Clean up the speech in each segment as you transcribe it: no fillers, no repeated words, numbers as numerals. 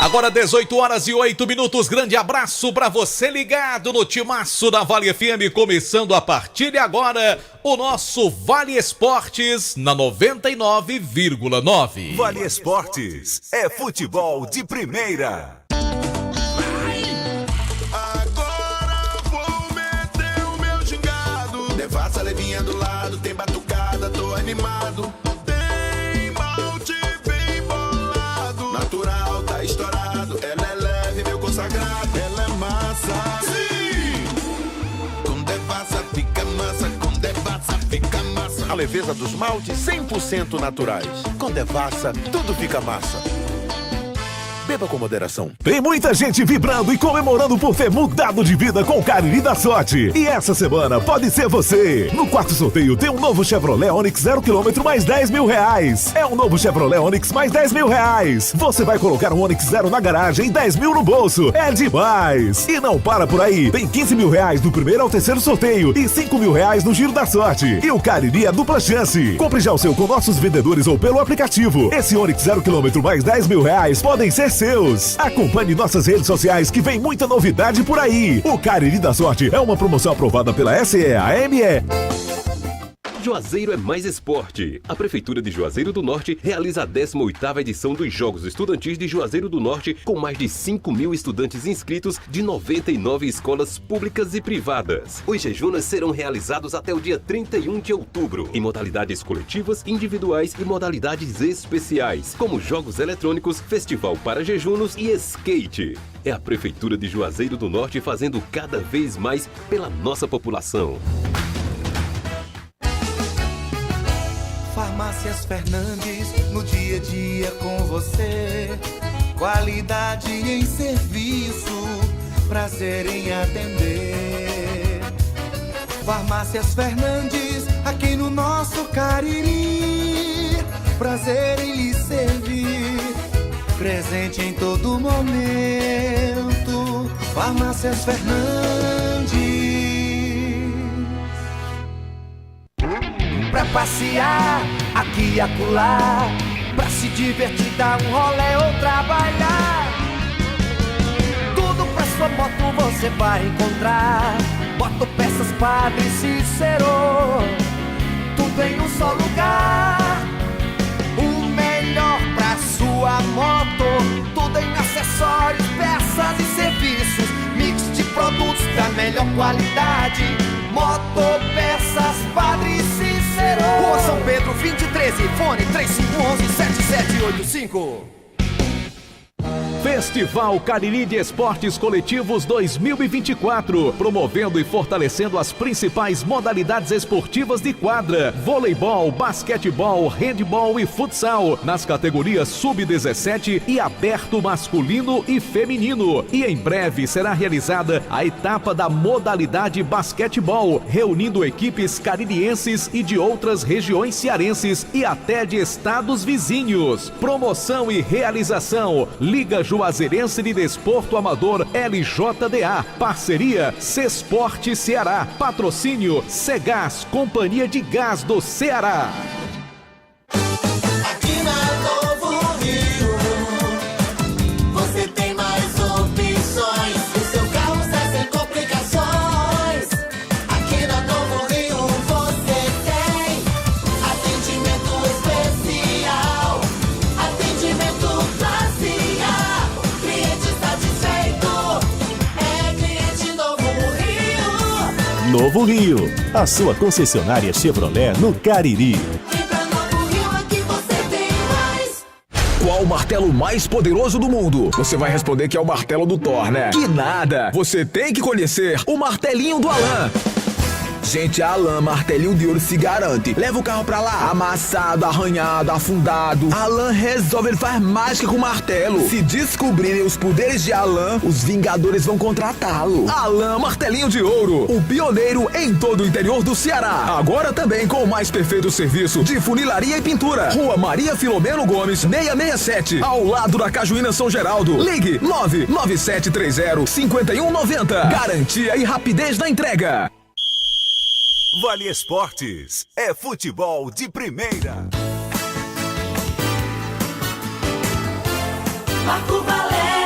Agora 18 horas e 8 minutos, grande abraço para você ligado no Timaço da Vale FM, começando a partir de agora o nosso Vale Esportes na 99,9. Vale Esportes é futebol de primeira. Agora vou meter o meu gingado. Devassa levinha do lado, tem batucada, tô animado. Tem malte bem bolado, natural, tá estourado. Ela é leve, meu consagrado. Ela é massa, sim. Com devassa fica massa, com devassa fica massa. A leveza dos maltes 100% naturais. Com devassa, tudo fica massa. Beba com moderação. Tem muita gente vibrando e comemorando por ter mudado de vida com o Cariri da Sorte. E essa semana pode ser você. No quarto sorteio tem um novo Chevrolet Onix 0 km mais 10 mil reais. É um novo Chevrolet Onix mais 10 mil reais. Você vai colocar um Onix 0 na garagem e 10 mil no bolso. É demais. E não para por aí. Tem 15 mil reais do primeiro ao terceiro sorteio e 5 mil reais no Giro da Sorte. E o Cariri é dupla chance. Compre já o seu com nossos vendedores ou pelo aplicativo. Esse Onix 0 km mais 10 mil reais podem ser seus. Acompanhe nossas redes sociais que vem muita novidade por aí. O Cariri da Sorte é uma promoção aprovada pela SEAME. Juazeiro é mais esporte. A Prefeitura de Juazeiro do Norte realiza a 18ª edição dos Jogos Estudantis de Juazeiro do Norte, com mais de 5 mil estudantes inscritos de 99 escolas públicas e privadas. Os jejunas serão realizados até o dia 31 de outubro, em modalidades coletivas, individuais e modalidades especiais, como jogos eletrônicos, festival para jejunos e skate. É a Prefeitura de Juazeiro do Norte fazendo cada vez mais pela nossa população. Farmácias Fernandes, no dia a dia com você. Qualidade em serviço, prazer em atender. Farmácias Fernandes, aqui no nosso Cariri. Prazer em lhe servir, presente em todo momento. Farmácias Fernandes. Pra passear, aqui e acolá, pra se divertir, dar um rolê ou trabalhar. Tudo pra sua moto você vai encontrar. Motopeças Padre Cícero, tudo em um só lugar. O melhor pra sua moto, tudo em acessórios, peças e serviços. Mix de produtos da melhor qualidade. Motopeças Padre Cícero, Rua São Pedro 2013, fone 3511-7785. Festival Cariri de Esportes Coletivos 2024, promovendo e fortalecendo as principais modalidades esportivas de quadra: voleibol, basquetebol, handebol e futsal, nas categorias sub-17 e aberto masculino e feminino. E em breve será realizada a etapa da modalidade basquetebol, reunindo equipes caririenses e de outras regiões cearenses e até de estados vizinhos. Promoção e realização: Liga Juazeirense de Desporto Amador LJDA, parceria Cesporte Ceará, patrocínio Cegás, Companhia de Gás do Ceará. Aqui na Novo Rio, você tem mais opções, o seu carro sai sem complicações. Aqui na Novo Rio você tem atendimento especial, atendimento classe A. Novo Rio, a sua concessionária Chevrolet no Cariri. Vem pra Novo Rio, aqui você tem mais. Qual o martelo mais poderoso do mundo? Você vai responder que é o martelo do Thor, né? Que nada! Você tem que conhecer o martelinho do Alan. Gente, a Alan Martelinho de Ouro se garante. Leva o carro pra lá, amassado, arranhado, afundado. Alan resolve, ele faz mágica com o martelo. Se descobrirem os poderes de Alan, os Vingadores vão contratá-lo. Alan Martelinho de Ouro, o pioneiro em todo o interior do Ceará. Agora também com o mais perfeito serviço de funilaria e pintura. Rua Maria Filomeno Gomes, 667, ao lado da Cajuína São Geraldo. Ligue 99730-5190. Garantia e rapidez na entrega. Vale Esportes é futebol de primeira. Marco Valério.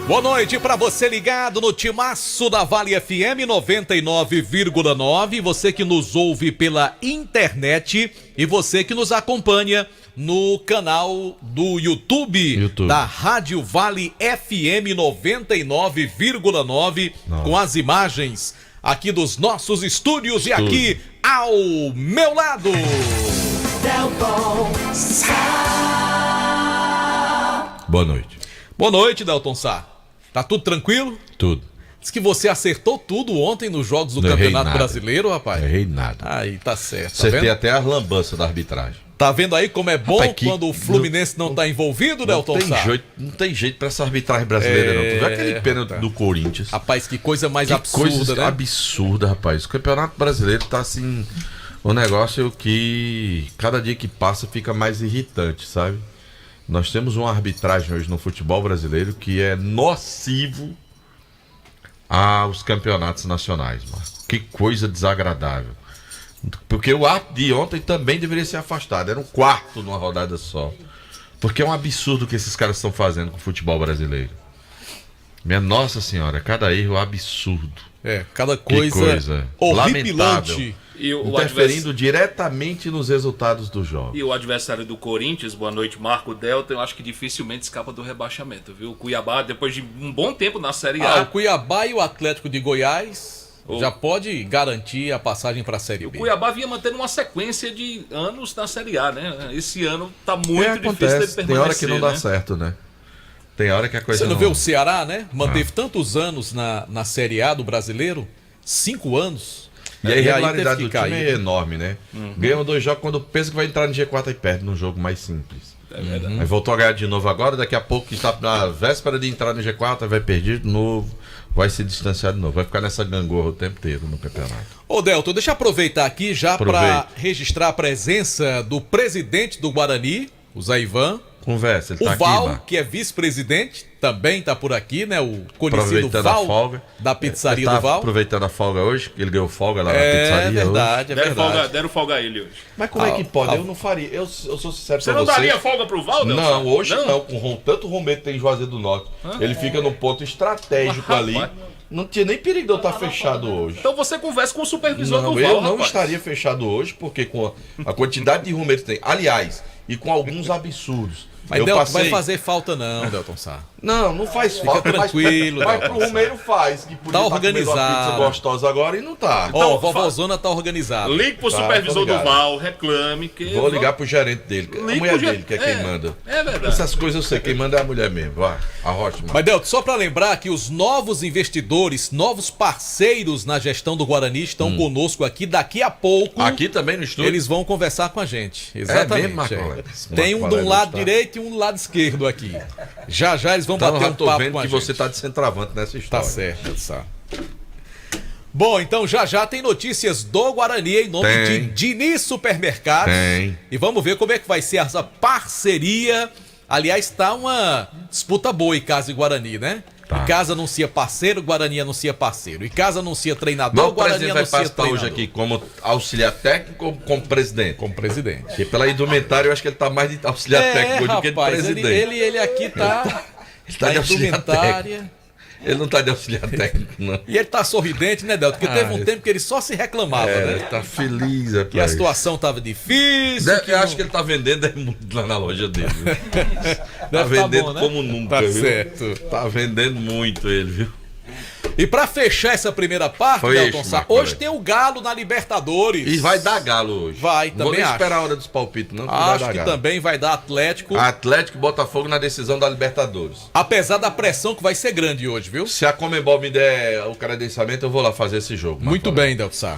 Boa noite para você ligado no Timaço da Vale FM 99,9, você que nos ouve pela internet e você que nos acompanha no canal do YouTube. Da Rádio Vale FM 99,9 com as imagens aqui dos nossos estúdios e aqui ao meu lado. Boa noite. Boa noite, Delton Sá. Tá tudo tranquilo? Tudo. Diz que você acertou tudo ontem nos jogos do Campeonato Brasileiro, rapaz. Não errei nada. Aí, tá certo. Acertei até a lambança da arbitragem. Tá vendo aí como é bom, rapaz, quando o Fluminense não tá envolvido, Delton Sá? Não tem jeito pra essa arbitragem brasileira, não. Tu viu aquele pênalti do Corinthians? Rapaz, que coisa mais absurda, coisa né? absurda, rapaz. O Campeonato Brasileiro tá assim, um negócio que cada dia que passa fica mais irritante, sabe? Nós temos uma arbitragem hoje no futebol brasileiro que é nocivo aos campeonatos nacionais, mano. Que coisa desagradável. Porque o árbitro de ontem também deveria ser afastado. Era um quarto numa rodada só. Porque é um absurdo o que esses caras estão fazendo com o futebol brasileiro. Minha Nossa Senhora, cada erro absurdo. Cada coisa horripilante. E interferindo diretamente nos resultados do jogo. E o adversário do Corinthians, boa noite, Marco Delta, eu acho que dificilmente escapa do rebaixamento, viu? O Cuiabá, depois de um bom tempo na Série A... O Cuiabá e o Atlético de Goiás já pode garantir a passagem para a Série B. O Cuiabá vinha mantendo uma sequência de anos na Série A, né? Esse ano tá muito difícil de permanecer. Tem hora que não dá certo, né? Tem hora que a coisa Você não vê o Ceará, né? Manteve tantos anos na Série A do Brasileiro, 5 anos... E a irregularidade do time é enorme, né? Ganhou 2 jogos, quando pensa que vai entrar no G4 e perde num jogo mais simples. É verdade. Aí voltou a ganhar de novo agora, daqui a pouco que está na véspera de entrar no G4, vai perder de novo, vai se distanciar de novo, vai ficar nessa gangorra o tempo inteiro no campeonato. Ô Delton, deixa eu aproveitar aqui já para registrar a presença do presidente do Guarani, o Zé Ivan. Conversa, ele tá aqui, o Val, Marco. que é vice-presidente, também tá por aqui, né? O conhecido Aproveitando Val a folga. da pizzaria do Val. Aproveitando a folga hoje, ele ganhou folga lá na pizzaria. Verdade, hoje. é verdade. Deram folga a ele hoje. Mas como é que pode? Eu não faria. Eu sou sincero Você pra não você. daria folga pro Val, Delson? Não, hoje não. Com tanto Romero tem em Juazeiro do Norte. Ele fica num ponto estratégico ali. Não tinha nem perigo de eu estar fechado hoje. Então você conversa com o supervisor do Val, eu não rapaz. estaria fechado hoje, porque com a quantidade de Romero que tem. Aliás, e com alguns absurdos. Mas Delton, vai fazer falta não, Delton Sá. Não faz falta. Fica tranquilo. Mas pro Romero faz. Que tá organizado. Uma pizza gostosa agora e não tá. Ó, vovózona tá organizada. Ligue pro supervisor do Val, reclame. Vou ligar pro gerente dele. A mulher dele que é quem manda. É verdade. Essas coisas eu sei, quem manda é a mulher mesmo. Vai, a Rocha. Mas Delton, só pra lembrar que os novos investidores, novos parceiros na gestão do Guarani estão conosco aqui daqui a pouco. Aqui também no estúdio? Eles vão conversar com a gente. Exatamente. Mesmo, Tem um do lado direito e um do lado esquerdo aqui. Já eles vão bater um papo com a gente. Você tá de centroavante nessa história. Tá certo, Sá. Bom, então já tem notícias do Guarani em nome de Diniz Supermercados. Tem. E vamos ver como é que vai ser essa parceria. Aliás, tá uma disputa boa em Casa e Guarani, né? Tá. Icasa anuncia parceiro, Guarani anuncia parceiro. Icasa anuncia treinador, Mas o Guarani presidente vai anuncia participar treinador. hoje aqui como auxiliar técnico ou como presidente? Como presidente. Porque pela indumentária eu acho que ele tá mais de auxiliar técnico do que de presidente. Ele aqui tá... Ele tá de auxiliar indumentária. técnico. Ele não tá de auxiliar técnico, não. E ele tá sorridente, né, Delton? Porque teve um tempo que ele só se reclamava, né? Tá feliz, rapaz. Que a situação tava difícil. Eu acho que ele tá vendendo muito lá na loja dele. Tá Deve vendendo bom, né? como nunca, Tá viu? certo. Tá vendendo muito ele, viu? E pra fechar essa primeira parte, Foi Delton isso, Sá, Marco hoje Aurélio. tem o Galo na Libertadores. E vai dar Galo hoje. Vai, não vou também nem acho. esperar a hora dos palpites, não. Acho que também vai dar Atlético. Atlético e Botafogo na decisão da Libertadores. Apesar da pressão que vai ser grande hoje, viu? Se a Conmebol me der o credenciamento, eu vou lá fazer esse jogo. Muito bem, Delton Sá.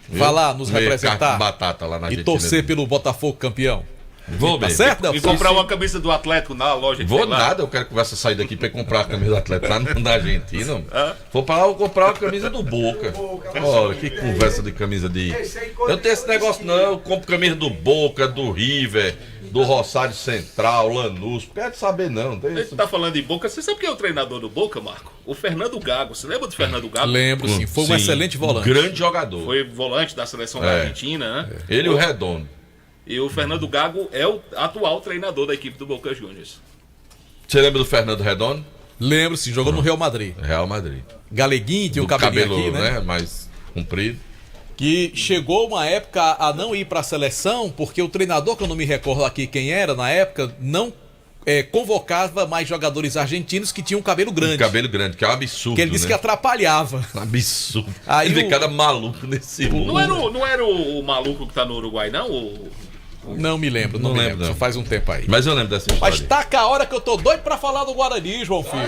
Vá lá nos Comer representar carne de batata lá na e Argentina. torcer pelo Botafogo campeão. Vou Tá mesmo. certo, Delton E Sá? comprar uma camisa do Atlético na loja. Vou nada, eu quero que você sair daqui pra comprar a camisa do Atlético lá na Argentina. Vou pra lá, vou comprar a camisa do Boca. Olha, que conversa de camisa de... Eu não tenho esse negócio não, eu compro camisa do Boca, do River, do Rosário Central, Lanús. Não quero saber não. Tem Ele isso. tá falando de Boca. Você sabe quem é o treinador do Boca, Marco? O Fernando Gago. Você lembra do Fernando Gago? Lembro, sim. Foi um excelente volante. Grande jogador. Foi volante da seleção da Argentina, né? Ele e o Redondo. E o Fernando Gago é o atual treinador da equipe do Boca Juniors. Você lembra do Fernando Redondo? Lembro, sim, jogou no Real Madrid. Real Madrid. Galeguinho, tinha o cabelinho aqui, né? Mais comprido. Que chegou uma época a não ir para a seleção, porque o treinador, que eu não me recordo aqui quem era na época, não convocava mais jogadores argentinos que tinham cabelo grande. Cabelo grande, que é um absurdo. Que ele disse que atrapalhava. Um absurdo. Aí ele cada maluco nesse mundo. Não era o maluco que tá no Uruguai, não? Não me lembro, não me lembro. Só faz um tempo aí. Mas eu lembro dessa história. Mas tá com a hora que eu tô doido pra falar do Guarani, João Filho.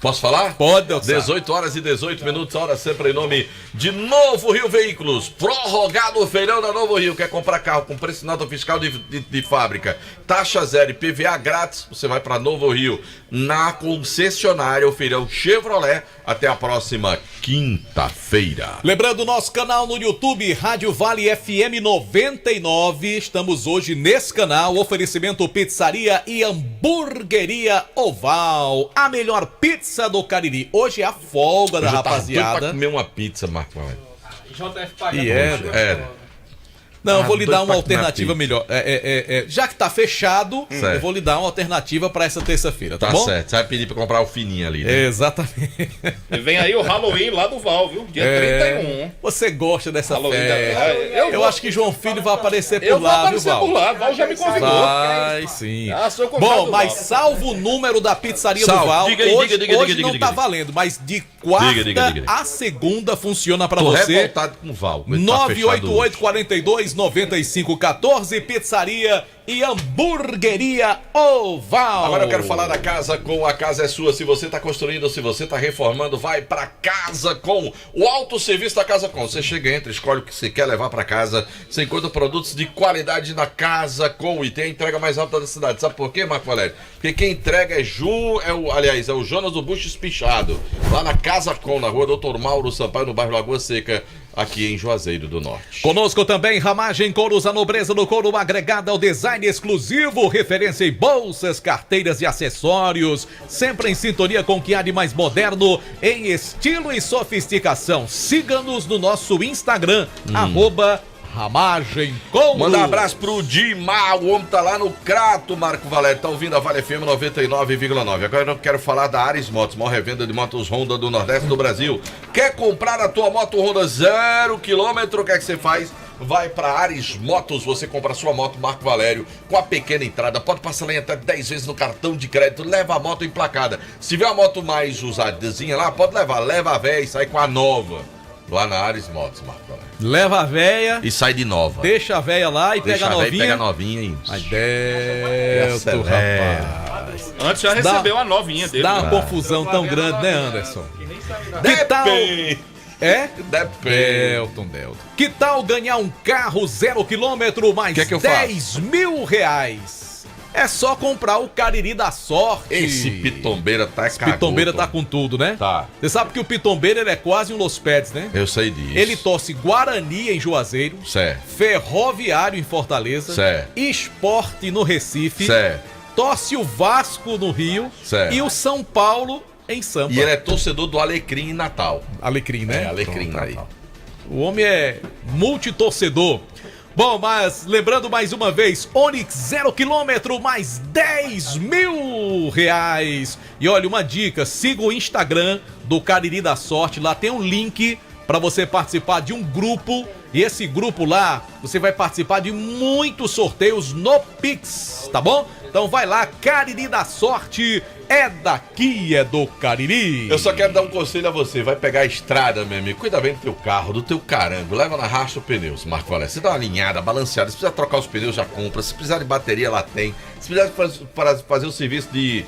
Posso falar? Pode, Deus 18 horas e 18 minutos, hora sempre em nome de Novo Rio Veículos. Prorrogado o feirão da Novo Rio. Quer comprar carro com preço e nota fiscal de fábrica, taxa zero e PVA grátis? Você vai para Novo Rio, na concessionária, o feirão Chevrolet, até a próxima quinta-feira. Lembrando o nosso canal no YouTube, Rádio Vale FM 99. Estamos hoje nesse canal, oferecimento Pizzaria e Hamburgueria Oval. A melhor pizza do Cariri. Hoje é a folga da rapaziada. Pra comer uma pizza, Marco. E Não, eu vou lhe dar uma alternativa melhor. Já que tá fechado, eu vou lhe dar uma alternativa pra essa terça-feira, tá bom? Tá certo, você vai pedir pra comprar o fininho ali, né? Exatamente. E vem aí o Halloween lá do Val, viu? Dia 31. Você gosta dessa Halloween festa. Eu acho que João Filho vai aparecer por lá, viu, Val? Eu vou aparecer por lá, Val já me convidou. Vai, sim. Bom, mas salvo o número da pizzaria do Val, hoje não tá valendo, mas de quarta a segunda funciona pra você. Tô revoltado com o Val. 988-42-9514, pizzaria e hamburgueria Oval. Agora eu quero falar da Casa Com. A casa é sua. Se você está construindo ou se você está reformando, vai para Casa Com. O autosserviço da Casa Com. Você chega, entra, escolhe o que você quer levar para casa. Você encontra produtos de qualidade na Casa Com e tem a entrega mais rápida da cidade. Sabe por quê, Marco Valério? Porque quem entrega é o Jonas do Bucho Espichado, lá na Casa Com, na rua Doutor Mauro Sampaio, no bairro Lagoa Seca, aqui em Juazeiro do Norte. Conosco também Ramagem Couros, a nobreza do couro agregada ao design exclusivo, referência em bolsas, carteiras e acessórios, sempre em sintonia com o que há de mais moderno em estilo e sofisticação. Siga-nos no nosso Instagram, @Ramagem Couros. Manda um abraço pro Dimar, o homem tá lá no Crato, Marco Valério, tá ouvindo a Vale FM 99,9. Agora eu quero falar da Ares Motos, maior revenda de motos Honda do Nordeste do Brasil. Quer comprar a tua moto Honda 0 km, o que é que você faz? Vai para Ares Motos, você compra a sua moto Marco Valério com a pequena entrada, pode parcelar em até 10 vezes no cartão de crédito, leva a moto emplacada. Se tiver a moto mais usadazinha lá, pode levar, leva a véia e sai com a nova. Lá na Ares Motos, Marco Valério. Leva a véia e sai de nova. Deixa a véia lá e pega a novinha. Pega a novinha e... Ai, Delto, rapaz. Antes já recebeu a novinha dele. Dá uma confusão tão grande, né, Anderson? Que tal... Delton. Que tal ganhar um carro 0 km mais que 10 mil reais? É só comprar o Cariri da Sorte. Esse pitombeira tá cagou. Pitombeira tá com tudo, né? Tá. Você sabe que o pitombeira ele é quase um Los Pets, né? Eu sei disso. Ele torce Guarani em Juazeiro. Certo. Ferroviário em Fortaleza. Certo. Esporte no Recife. Certo. Torce o Vasco no Rio. Certo. E o São Paulo em Sampa. E ele é torcedor do Alecrim em Natal. Alecrim, né? Alecrim aí. O homem é multitorcedor. Bom, mas lembrando mais uma vez, Onix 0 km mais 10 mil reais. E olha, uma dica, siga o Instagram do Cariri da Sorte, lá tem um link para você participar de um grupo. E esse grupo lá, você vai participar de muitos sorteios no Pix, tá bom? Então vai lá, Cariri da Sorte, é daqui, é do Cariri. Eu só quero dar um conselho a você, vai pegar a estrada, meu amigo, cuida bem do teu carro, do teu carango, leva na Rastro Pneus, Marco Valério. Você dá uma alinhada, balanceada, se precisar trocar os pneus, já compra, se precisar de bateria, lá tem, se precisar fazer o serviço de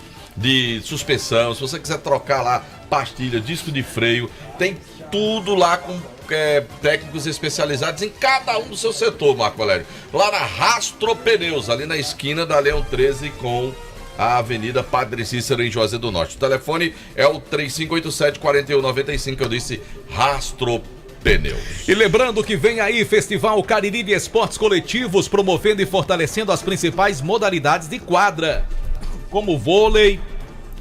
suspensão, se você quiser trocar lá pastilha, disco de freio, tem tudo lá com técnicos especializados em cada um do seu setor, Marco Valério. Lá na Rastro Pneus, ali na esquina da Leão 13 com a Avenida Padre Cícero em Juazeiro do Norte. O telefone é o 3587-4195, eu disse Rastro Pneus. E lembrando que vem aí Festival Cariri de Esportes Coletivos, promovendo e fortalecendo as principais modalidades de quadra, como vôlei,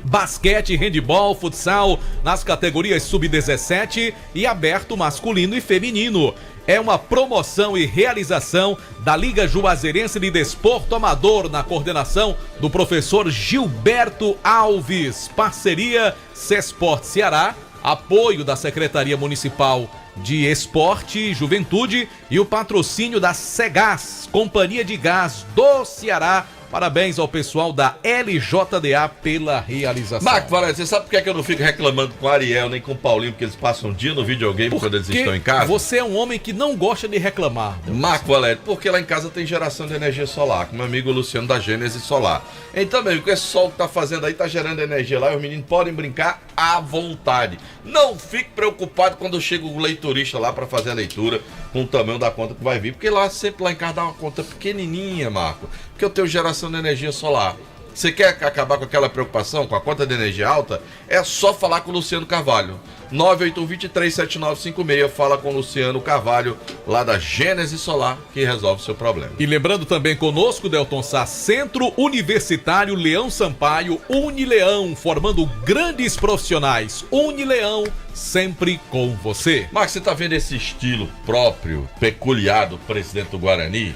basquete, handebol, futsal nas categorias sub-17 e aberto masculino e feminino. É uma promoção e realização da Liga Juazeirense de Desporto Amador, na coordenação do professor Gilberto Alves. Parceria Sesport Ceará, apoio da Secretaria Municipal de Esporte e Juventude e o patrocínio da Segás, Companhia de Gás do Ceará. Parabéns ao pessoal da LJDA pela realização. Marco Valério, você sabe por que é que eu não fico reclamando com o Ariel nem com o Paulinho, porque eles passam um dia no videogame quando eles estão em casa? Você é um homem que não gosta de reclamar. Marco Valério, porque lá em casa tem geração de energia solar, com meu amigo Luciano da Gênesis Solar. Então, meu amigo, esse sol que tá fazendo aí tá gerando energia lá e os meninos podem brincar à vontade. Não fique preocupado quando chega o leiturista lá para fazer a leitura com o tamanho da conta que vai vir, porque lá sempre lá em casa dá uma conta pequenininha, Marco, porque eu tenho geração de energia solar. Você quer acabar com aquela preocupação, com a conta de energia alta? É só falar com o Luciano Carvalho. 981-237956, fala com o Luciano Carvalho, lá da Gênesis Solar, que resolve o seu problema. E lembrando também conosco, Delton Sá, Centro Universitário Leão Sampaio, Unileão, formando grandes profissionais. Unileão, sempre com você. Marcos, você tá vendo esse estilo próprio, peculiar do presidente do Guarani?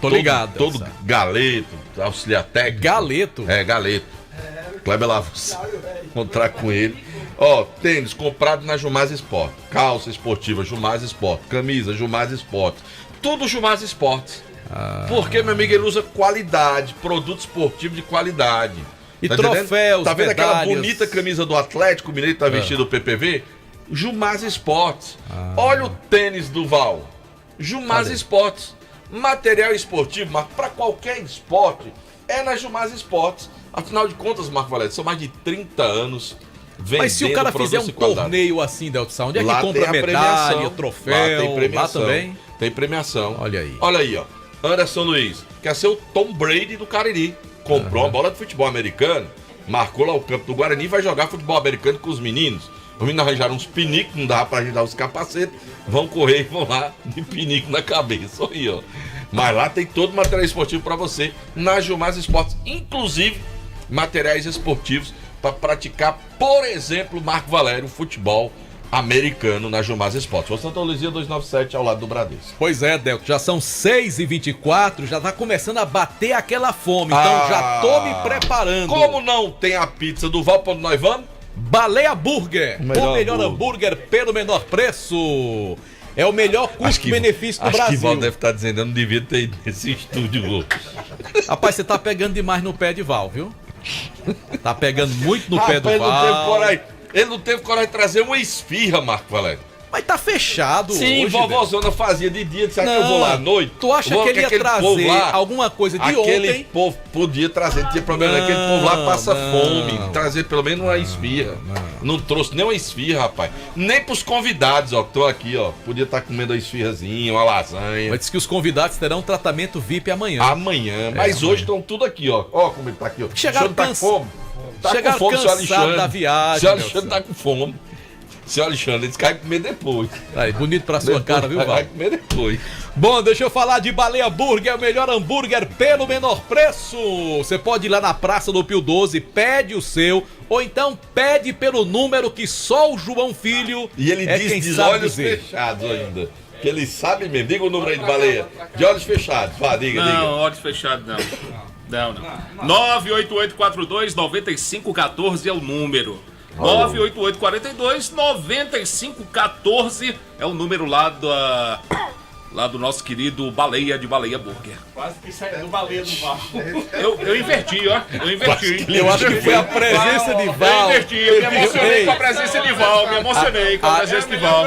Tô ligado. Todo galeto, auxiliar técnico. Galeto? É, galeto. Kleber Lavos. Encontrar com ele. Ó, tênis comprado na Jumaz Sport. Calça esportiva Jumaz Sport. Camisa Jumaz Sport. Tudo Jumaz Sport. Porque, meu amigo, ele usa qualidade. Produto esportivo de qualidade. E tá troféus, tá vendo medalhas. Aquela bonita camisa do Atlético Mineiro que tá vestido do PPV? Jumaz Sport. Olha o tênis do Val. Jumaz Sport. Material esportivo, Marco, para qualquer esporte, é na Jumaz Esportes. Afinal de contas, Marco Valério, são mais de 30 anos vendendo. Mas se o cara fizer um torneio assim, Delton, onde é que compra medalha, troféu? Lá tem premiação. Lá também? Tem premiação. Olha aí. Olha aí, ó. Anderson Luiz, quer ser o Tom Brady do Cariri. Comprou uma bola de futebol americano, marcou lá o campo do Guarani e vai jogar futebol americano com os meninos. Os meninos arranjaram uns pinicos, não dava pra gente dar os capacetes, vão correr e vão lá de pinico na cabeça. Olha aí, ó. Mas lá tem todo o material esportivo pra você na Jumaz Esportes, inclusive materiais esportivos para praticar, por exemplo, Marco Valério, futebol americano na Jumaz Esportes. O Santa Luzia 297 ao lado do Bradesco. Pois é, Delco, já são 6h24, já tá começando a bater aquela fome, então já tô me preparando. Como não tem a pizza do Val, pra onde nós vamos? Baleia Burger, o melhor hambúrguer pelo menor preço. É o melhor custo-benefício do Brasil. Acho que Val deve estar dizendo, eu não devia ter ido nesse estúdio. Rapaz, você tá pegando demais no pé de Val, viu? Tá pegando muito no pé do Val. Ele não teve coragem de trazer uma esfirra, Marco Valério. Mas tá fechado. Sim, hoje, vovózona fazia de dia, disse que eu vou lá à noite. Tu acha que ele ia trazer lá, alguma coisa de ontem? Aquele povo podia trazer, não tinha problema, aquele povo lá passa fome. Trazer pelo menos uma esfirra. Não trouxe nem uma esfirra, rapaz. Nem pros convidados, ó, que estão aqui, ó. Podia estar comendo uma esfirrazinha, uma lasanha. Mas diz que os convidados terão tratamento VIP amanhã. Amanhã, mas hoje estão tudo aqui, ó. Ó como ele tá aqui, ó. Chegaram tá com fome. Tá com fome, senhor Alexandre. Da viagem. Senhor Alexandre tá com fome. Senhor Alexandre, eles caem comer depois. Aí, bonito pra sua cara, viu, Val? Vai comer depois. Bom, deixa eu falar de Baleia Burger, o melhor hambúrguer pelo menor preço. Você pode ir lá na Praça do Pio 12, pede o seu, ou então pede pelo número que só o João Filho e ele diz olhos fechados ainda. Que ele sabe mesmo. Diga o número aí de Baleia. De olhos fechados. Vá, diga. Não, olhos fechados não. Não. 98842-9514 é o número. 98842-9514 é o número lá do nosso querido Baleia de Baleia Burger. Quase que saiu do Baleia do Val. Eu inverti, ó. Eu acho que foi a presença de Val. Eu inverti, eu me emocionei com a presença de Val.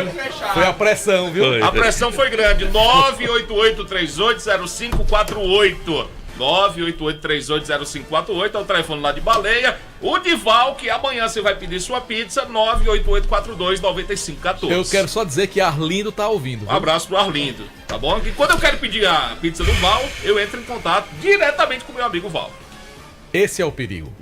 Foi a pressão, viu? A pressão foi grande. 988380548. 988380548 é o telefone lá de Baleia. O Dival, que amanhã você vai pedir sua pizza, 98842-9514. Eu quero só dizer que Arlindo tá ouvindo. Um abraço pro Arlindo, tá bom? E quando eu quero pedir a pizza do Val, eu entro em contato diretamente com o meu amigo Val. Esse é o perigo.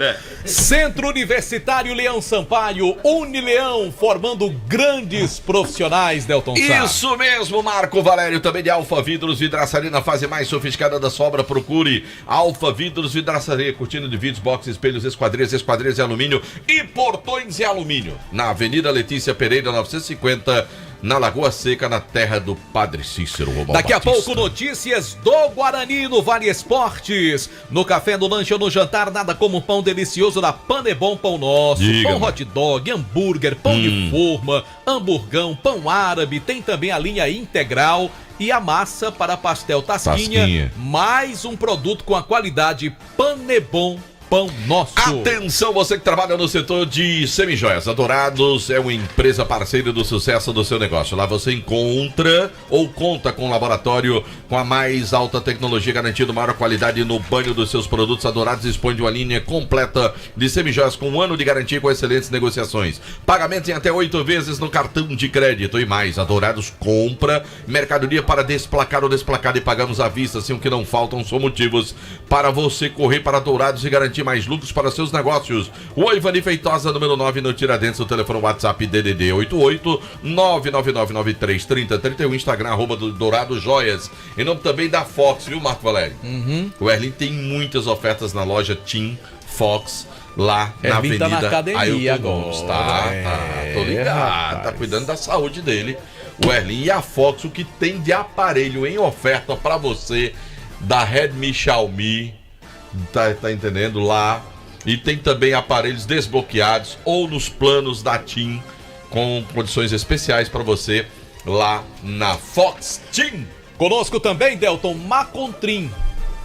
Centro Universitário Leão Sampaio, Unileão, formando grandes profissionais, Delton Sá. Isso mesmo, Marco Valério, também de Alfa Vidros, vidraçaria na fase mais sofisticada da sua obra, procure Alfa Vidros, vidraçaria, cortina de vidros, boxes, espelhos, esquadrias de alumínio e portões em alumínio, na Avenida Letícia Pereira, 950, na Lagoa Seca, na terra do Padre Cícero Romão Daqui Batista. a pouco, notícias do Guarani no Vale Esportes. No café, no lanche ou no jantar, nada como um pão delicioso da Panebon Pão Nosso. Diga, pão mano. hot dog, hambúrguer, pão de forma, hamburgão, pão árabe. Tem também a linha integral e a massa para pastel Tasquinha. Mais um produto com a qualidade Panebon Pão Nosso. Atenção, você que trabalha no setor de semijoias. A Dourados é uma empresa parceira do sucesso do seu negócio. Lá você encontra ou conta com um laboratório com a mais alta tecnologia, garantindo maior qualidade no banho dos seus produtos. A Dourados dispõe de uma linha completa de semijoias com 1 ano de garantia com excelentes negociações. Pagamentos em até 8 vezes no cartão de crédito e mais. A Dourados compra mercadoria para desplacar ou desplacar e pagamos à vista. Assim, o que não faltam são motivos para você correr para a Dourados e garantir mais lucros para seus negócios. O Ivani Feitosa, número 9, no Tiradentes, o telefone WhatsApp DDD 88 999933031, Instagram, @Dourado Joias. Em nome também da Fox, viu, Marco Valério? O Erlin tem muitas ofertas na loja Team Fox, lá na Erlin tá Avenida na academia Ailton Gomes. agora. Tô ligado, tá cuidando da saúde dele. O Erlin e a Fox, o que tem de aparelho em oferta para você da Redmi, Xiaomi, tá entendendo? Lá. E tem também aparelhos desbloqueados ou nos planos da TIM com condições especiais para você lá na Fox TIM. Conosco também, Delton, Macontrim.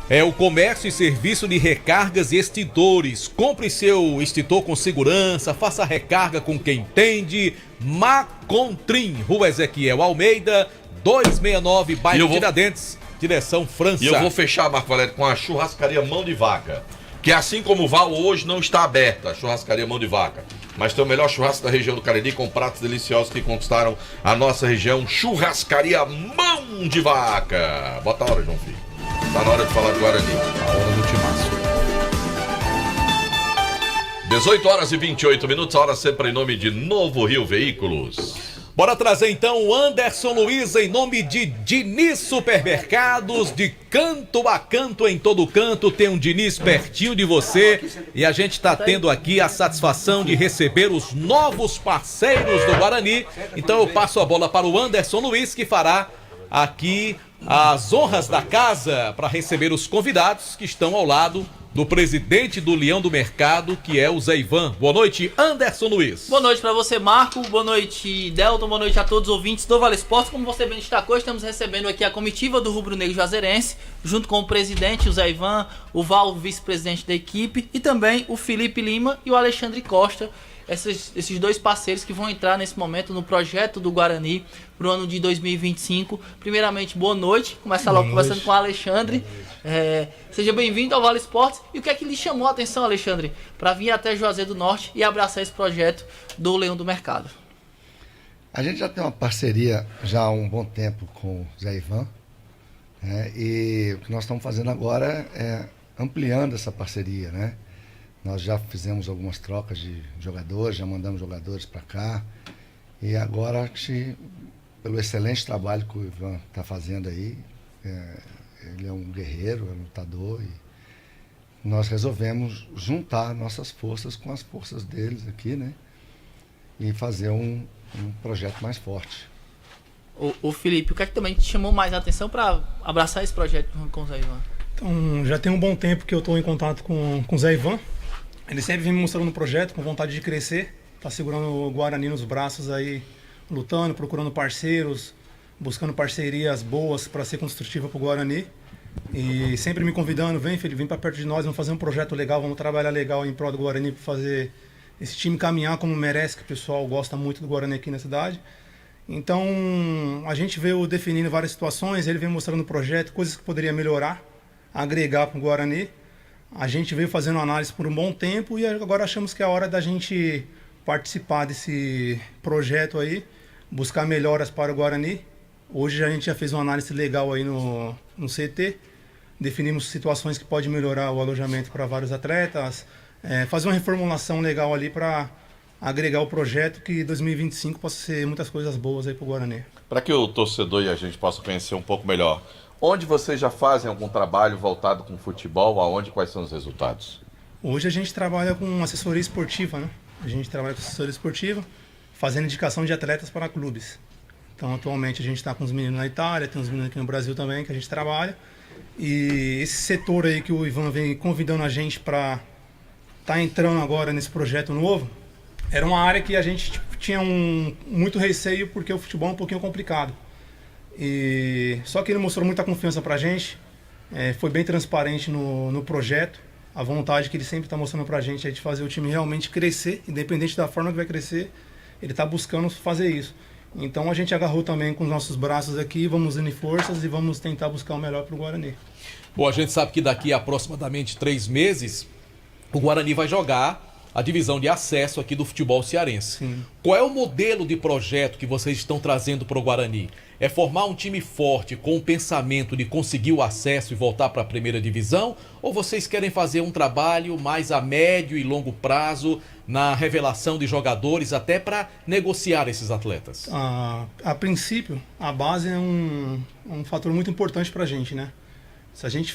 É o comércio e serviço de recargas e extintores. Compre seu extintor com segurança, faça a recarga com quem entende. Macontrim, Rua Ezequiel Almeida, 269, bairro Tiradentes, direção França. E eu vou fechar, Marco Valério, com a churrascaria Mão de Vaca, que assim como o Val hoje não está aberta, a churrascaria Mão de Vaca, mas tem o melhor churrasco da região do Cariri, com pratos deliciosos que conquistaram a nossa região. Churrascaria Mão de Vaca. Bota a hora, João Filho. Tá na hora de falar do Guarani. A hora do timaço. 18h28, a hora sempre em nome de Novo Rio Veículos. Bora trazer então o Anderson Luiz em nome de Diniz Supermercados, de canto a canto, em todo canto tem um Diniz pertinho de você, e a gente tá tendo aqui a satisfação de receber os novos parceiros do Guarani. Então eu passo a bola para o Anderson Luiz, que fará aqui as honras da casa para receber os convidados que estão ao lado do presidente do Leão do Mercado, que é o Zé Ivan. Boa noite, Anderson Luiz. Boa noite para você, Marco. Boa noite, Delton. Boa noite a todos os ouvintes do Vale Esportes. Como você bem destacou, estamos recebendo aqui a comitiva do Rubro Negro Juazeirense, junto com o presidente, o Zé Ivan, o Val, vice-presidente da equipe, e também o Felipe Lima e o Alexandre Costa, esses dois parceiros que vão entrar nesse momento no projeto do Guarani para o ano de 2025. Primeiramente, boa noite. Começa logo conversando com o Alexandre. Seja bem-vindo ao Vale Esportes. E o que é que lhe chamou a atenção, Alexandre, para vir até Juazeiro do Norte e abraçar esse projeto do Leão do Mercado? A gente já tem uma parceria já há um bom tempo com o Zé Ivan, né? E o que nós estamos fazendo agora é ampliando essa parceria, né? Nós já fizemos algumas trocas de jogadores, já mandamos jogadores para cá. E agora, pelo excelente trabalho que o Ivan está fazendo aí, ele é um guerreiro, é um lutador, e nós resolvemos juntar nossas forças com as forças deles aqui, né? E fazer um projeto mais forte. O Felipe, o que é que também te chamou mais a atenção para abraçar esse projeto com o Zé Ivan? Então, já tem um bom tempo que eu estou em contato com o Zé Ivan. Ele sempre vem me mostrando um projeto com vontade de crescer, tá segurando o Guarani nos braços aí, lutando, procurando parceiros, buscando parcerias boas para ser construtiva para o Guarani. E sempre me convidando, vem Felipe, vem para perto de nós, vamos fazer um projeto legal, vamos trabalhar legal em prol do Guarani para fazer esse time caminhar como merece, que o pessoal gosta muito do Guarani aqui na cidade. Então, a gente veio definindo várias situações, ele veio mostrando o projeto, coisas que poderia melhorar, agregar para o Guarani. A gente veio fazendo análise por um bom tempo e agora achamos que é a hora da gente participar desse projeto aí, buscar melhoras para o Guarani. Hoje a gente já fez uma análise legal aí no CT. definimos situações que podem melhorar o alojamento para vários atletas, fazer uma reformulação legal ali para agregar o projeto que 2025 possa ser muitas coisas boas aí para o Guarani. Para que o torcedor e a gente possa conhecer um pouco melhor, onde vocês já fazem algum trabalho voltado com futebol, aonde, quais são os resultados? Hoje a gente trabalha com assessoria esportiva, né? A gente trabalha com assessoria esportiva, fazendo indicação de atletas para clubes. Então, atualmente, a gente está com os meninos na Itália, tem uns meninos aqui no Brasil também que a gente trabalha. E esse setor aí que o Ivan vem convidando a gente para estar entrando agora nesse projeto novo, era uma área que a gente tinha muito receio porque o futebol é um pouquinho complicado. Só que ele mostrou muita confiança para a gente, foi bem transparente no projeto. A vontade que ele sempre está mostrando para a gente é de fazer o time realmente crescer, independente da forma que vai crescer, ele está buscando fazer isso. Então a gente agarrou também com os nossos braços aqui, vamos unir forças e vamos tentar buscar o melhor para o Guarani. Bom, a gente sabe que daqui a aproximadamente 3 meses, o Guarani vai jogar a divisão de acesso aqui do futebol cearense. Sim. Qual é o modelo de projeto que vocês estão trazendo para o Guarani? É formar um time forte com o pensamento de conseguir o acesso e voltar para a primeira divisão? Ou vocês querem fazer um trabalho mais a médio e longo prazo na revelação de jogadores até para negociar esses atletas? A princípio, a base é um fator muito importante para a gente, né? Se a gente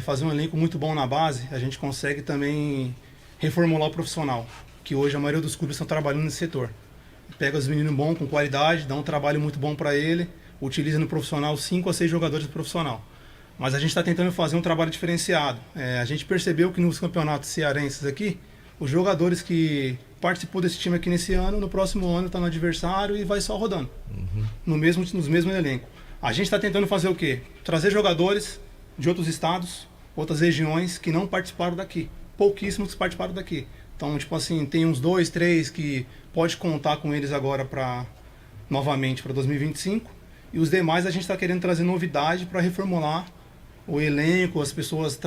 fazer um elenco muito bom na base, a gente consegue também reformular o profissional, que hoje a maioria dos clubes estão trabalhando nesse setor. Pega os meninos bons, com qualidade, dá um trabalho muito bom para ele, utiliza no profissional 5 a 6 jogadores do profissional. Mas a gente está tentando fazer um trabalho diferenciado. A gente percebeu que nos campeonatos cearenses aqui, os jogadores que participou desse time aqui nesse ano, no próximo ano está no adversário e vai só rodando, nos mesmos elencos. A gente está tentando fazer o quê? Trazer jogadores de outros estados, outras regiões que não participaram daqui. Pouquíssimos que participaram daqui. Então, tipo assim, tem uns 2, 3 que pode contar com eles agora novamente para 2025. E os demais a gente está querendo trazer novidade para reformular o elenco, as pessoas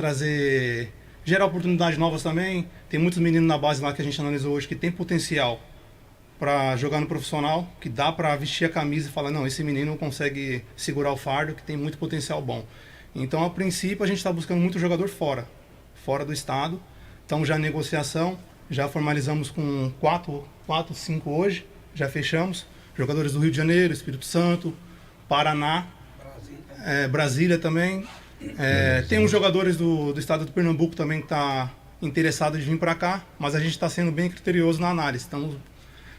gerar oportunidades novas também. Tem muitos meninos na base lá que a gente analisou hoje que tem potencial para jogar no profissional, que dá para vestir a camisa e falar, não, esse menino consegue segurar o fardo, que tem muito potencial bom. Então, a princípio, a gente está buscando muito jogador fora do estado. Então, já negociação, já formalizamos com 4, 5 hoje, já fechamos. Jogadores do Rio de Janeiro, Espírito Santo, Paraná, Brasília também. Tem uns jogadores do estado de Pernambuco também que está interessado de vir para cá, mas a gente está sendo bem criterioso na análise.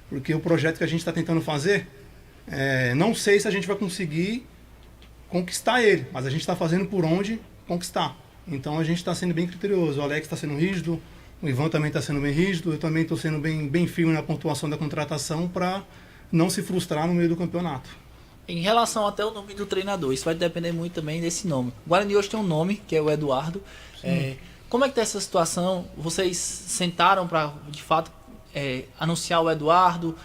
Porque o projeto que a gente está tentando fazer, não sei se a gente vai conseguir conquistar ele, mas a gente está fazendo por onde conquistar. Então a gente está sendo bem criterioso. O Alex está sendo rígido, o Ivan também está sendo bem rígido, eu também estou sendo bem firme na pontuação da contratação para não se frustrar no meio do campeonato. Em relação até o nome do treinador, isso vai depender muito também desse nome. O Guarani hoje tem um nome, que é o Eduardo. Como é que está essa situação? Vocês sentaram para, de fato, anunciar o Eduardo?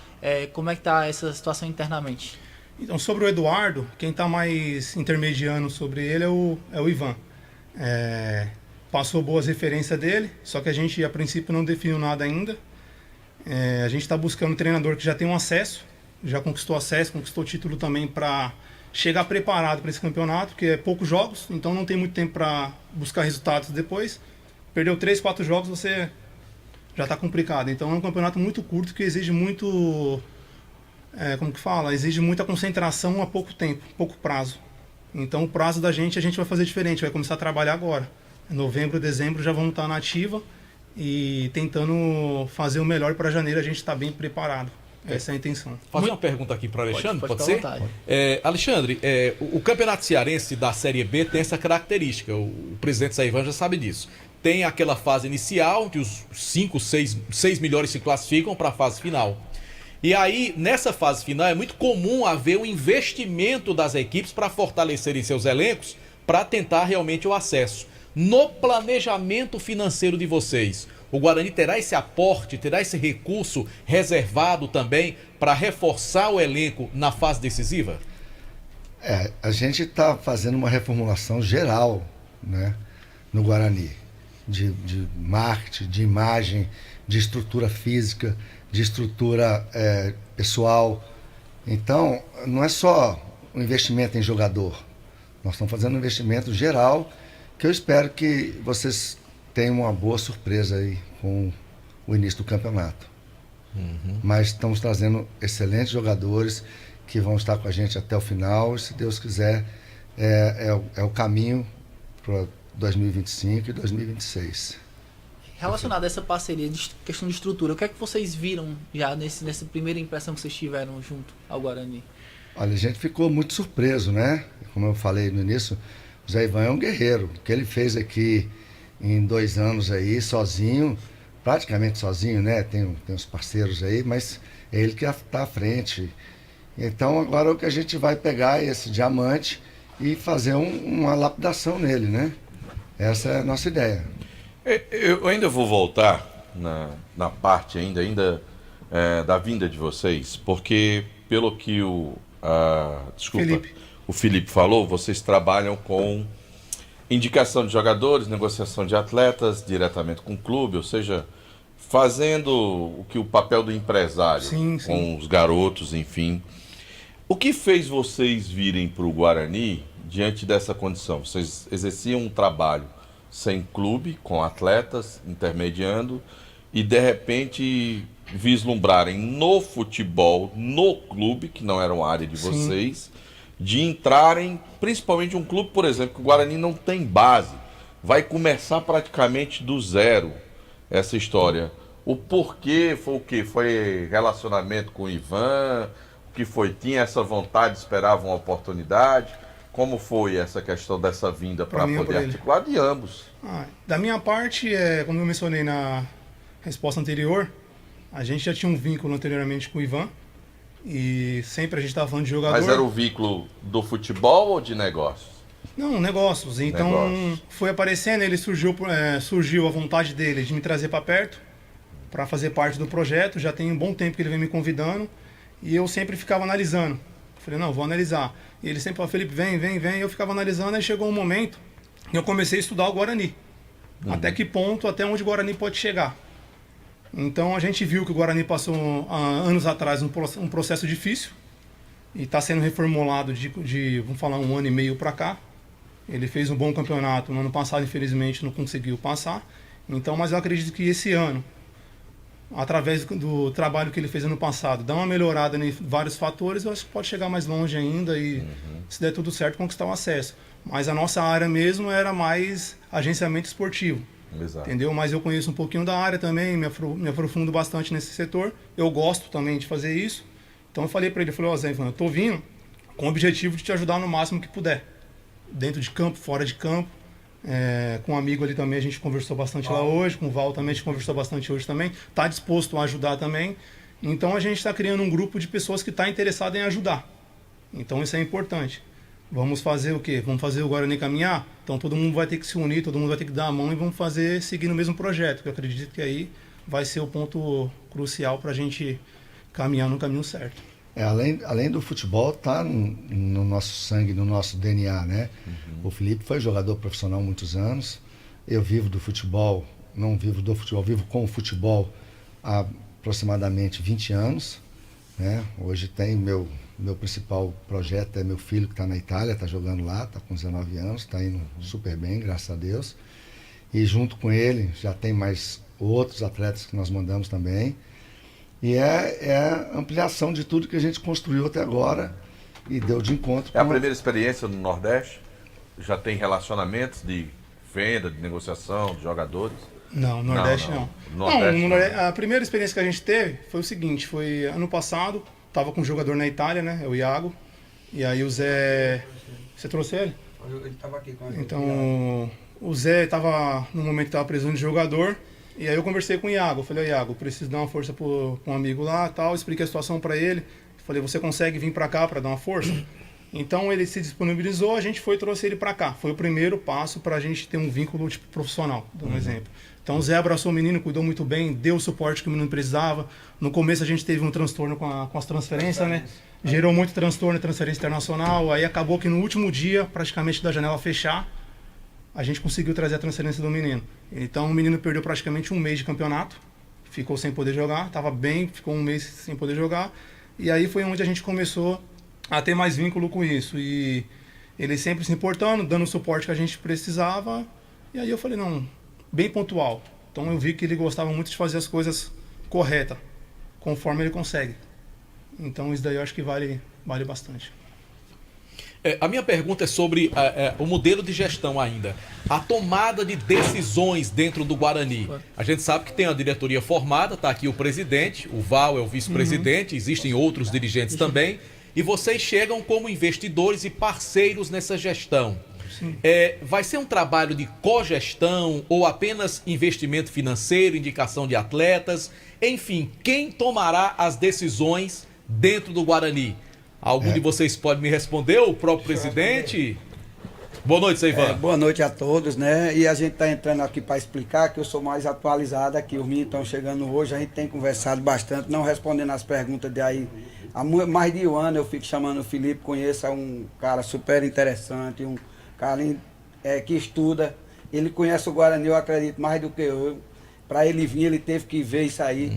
Como é que está essa situação internamente? Então, sobre o Eduardo, quem está mais intermediando sobre ele é o Ivan. Passou boas referências dele, só que a gente a princípio não definiu nada ainda. A gente está buscando um treinador que já tem um acesso, já conquistou acesso, conquistou título também para chegar preparado para esse campeonato, porque é poucos jogos, então não tem muito tempo para buscar resultados depois. Perdeu 3, 4 jogos, você já está complicado. Então é um campeonato muito curto que exige muito, exige muita concentração a pouco tempo, pouco prazo. Então o prazo da gente a gente vai fazer diferente, vai começar a trabalhar agora. Em novembro, dezembro já vamos estar na ativa e tentando fazer o melhor para janeiro a gente está bem preparado. Essa é a intenção. Fazer uma pergunta aqui para o Alexandre, pode ser? Vontade. Alexandre, o Campeonato Cearense da Série B tem essa característica, o presidente Saivan já sabe disso. Tem aquela fase inicial, onde os 5, 6 melhores se classificam para a fase final. E aí, nessa fase final, é muito comum haver o investimento das equipes para fortalecerem seus elencos, para tentar realmente o acesso. No planejamento financeiro de vocês, o Guarani terá esse aporte, terá esse recurso reservado também para reforçar o elenco na fase decisiva? A gente está fazendo uma reformulação geral, né, no Guarani, de marketing, de imagem, de estrutura física, de estrutura pessoal. Então, não é só um investimento em jogador. Nós estamos fazendo um investimento geral que eu espero que vocês tenham uma boa surpresa aí com o início do campeonato. Mas estamos trazendo excelentes jogadores que vão estar com a gente até o final, e se Deus quiser, é o caminho para 2025 e 2026. Relacionado a essa parceria, de questão de estrutura, o que é que vocês viram já nessa primeira impressão que vocês tiveram junto ao Guarani? Olha, a gente ficou muito surpreso, né? Como eu falei no início, o Zé Ivan é um guerreiro. O que ele fez aqui em 2 anos aí, sozinho, praticamente sozinho, né? Tem uns parceiros aí, mas é ele que está à frente. Então agora o que a gente vai pegar é esse diamante e fazer uma lapidação nele, né? Essa é a nossa ideia. Eu ainda vou voltar na parte da vinda de vocês, porque pelo que o Felipe falou, vocês trabalham com indicação de jogadores, negociação de atletas diretamente com o clube, ou seja, fazendo o papel do empresário, com os garotos, enfim. O que fez vocês virem para o Guarani diante dessa condição? Vocês exerciam um trabalho sem clube, com atletas, intermediando, e de repente vislumbrarem no futebol, no clube, que não era uma área de vocês, de entrarem, principalmente um clube, por exemplo, que o Guarani não tem base, vai começar praticamente do zero essa história. O porquê foi o quê? Foi relacionamento com o Ivan? O que foi? Tinha essa vontade, esperava uma oportunidade? Como foi essa questão dessa vinda para poder articular de ambos? Da minha parte, como eu mencionei na resposta anterior, a gente já tinha um vínculo anteriormente com o Ivan e sempre a gente estava falando de jogador. Mas era o vínculo do futebol ou de negócios? Não, negócios. Então foi aparecendo, ele surgiu a vontade dele de me trazer para perto para fazer parte do projeto. Já tem um bom tempo que ele vem me convidando e eu sempre ficava analisando. Falei, não, vou analisar. E ele sempre falou, Felipe, vem. E eu ficava analisando, aí chegou um momento que eu comecei a estudar o Guarani. Até que ponto, até onde o Guarani pode chegar. Então a gente viu que o Guarani passou anos atrás um processo difícil e está sendo reformulado vamos falar, 1 ano e meio para cá. Ele fez um bom campeonato, no ano passado infelizmente não conseguiu passar. Então, mas eu acredito que esse ano, através do trabalho que ele fez ano passado, dá uma melhorada em vários fatores, eu acho que pode chegar mais longe ainda e, se der tudo certo, conquistar o acesso. Mas a nossa área mesmo era mais agenciamento esportivo. Exato. Entendeu? Mas eu conheço um pouquinho da área também, me aprofundo bastante nesse setor. Eu gosto também de fazer isso. Então eu falei para ele, Zé Ivan, eu tô vindo com o objetivo de te ajudar no máximo que puder. Dentro de campo, fora de campo. Com um amigo ali também a gente conversou bastante lá hoje, com o Val também a gente conversou bastante hoje também. Está disposto a ajudar também. Então a gente está criando um grupo de pessoas que está interessado em ajudar. Então isso é importante. Vamos fazer o quê? Vamos fazer o Guarani caminhar? Então todo mundo vai ter que se unir, todo mundo vai ter que dar a mão e vamos seguir no mesmo projeto. Que eu acredito que aí vai ser o ponto crucial para a gente caminhar no caminho certo. Além do futebol, tá no nosso sangue, no nosso DNA, né? O Felipe foi jogador profissional há muitos anos. Eu vivo do futebol, não vivo do futebol, vivo com o futebol há aproximadamente 20 anos. Né? Hoje tem meu principal projeto, é meu filho que está na Itália, está jogando lá, está com 19 anos, está indo super bem, graças a Deus. E junto com ele já tem mais outros atletas que nós mandamos também. E é a ampliação de tudo que a gente construiu até agora e deu de encontro. É a primeira experiência no Nordeste? Já tem relacionamentos de venda, de negociação, de jogadores? Não, no Nordeste não. A primeira experiência que a gente teve foi o seguinte, foi ano passado, estava com um jogador na Itália, né, o Iago, e aí o Zé... Você trouxe ele? Ele estava aqui com a gente. Então, o Zé estava, no momento que estava precisando de jogador, e aí eu conversei com o Iago, eu falei, Iago, preciso dar uma força para um amigo lá, tal, expliquei a situação para ele, falei, você consegue vir para cá para dar uma força? Então ele se disponibilizou, a gente foi e trouxe ele para cá. Foi o primeiro passo para a gente ter um vínculo tipo, profissional, dando um exemplo. Então o Zé abraçou o menino, cuidou muito bem, deu o suporte que o menino precisava. No começo a gente teve um transtorno com as transferências, né? Gerou muito transtorno, transferência internacional. Aí acabou que no último dia, praticamente da janela fechar, a gente conseguiu trazer a transferência do menino. Então o menino perdeu praticamente um mês de campeonato, ficou sem poder jogar, estava bem, ficou um mês sem poder jogar. E aí foi onde a gente começou a ter mais vínculo com isso. E ele sempre se importando, dando o suporte que a gente precisava. E aí eu falei, não, bem pontual. Então eu vi que ele gostava muito de fazer as coisas corretas, conforme ele consegue. Então isso daí eu acho que vale bastante. A minha pergunta é sobre o modelo de gestão ainda. A tomada de decisões dentro do Guarani. A gente sabe que tem a diretoria formada, está aqui o presidente, o Val é o vice-presidente, existem outros dirigentes também. E vocês chegam como investidores e parceiros nessa gestão. Vai ser um trabalho de cogestão ou apenas investimento financeiro, indicação de atletas? Enfim, quem tomará as decisões dentro do Guarani? Algum de vocês pode me responder? O próprio presidente? Boa noite, Seivan. Boa noite a todos, né? E a gente está entrando aqui para explicar que eu sou mais atualizado aqui. Os meninos estão chegando hoje, a gente tem conversado bastante, não respondendo as perguntas de aí. Há mais de um ano eu fico chamando o Felipe, conheço, é um cara super interessante, um cara que estuda. Ele conhece o Guarani, eu acredito, mais do que eu. Para ele vir, ele teve que ver isso aí.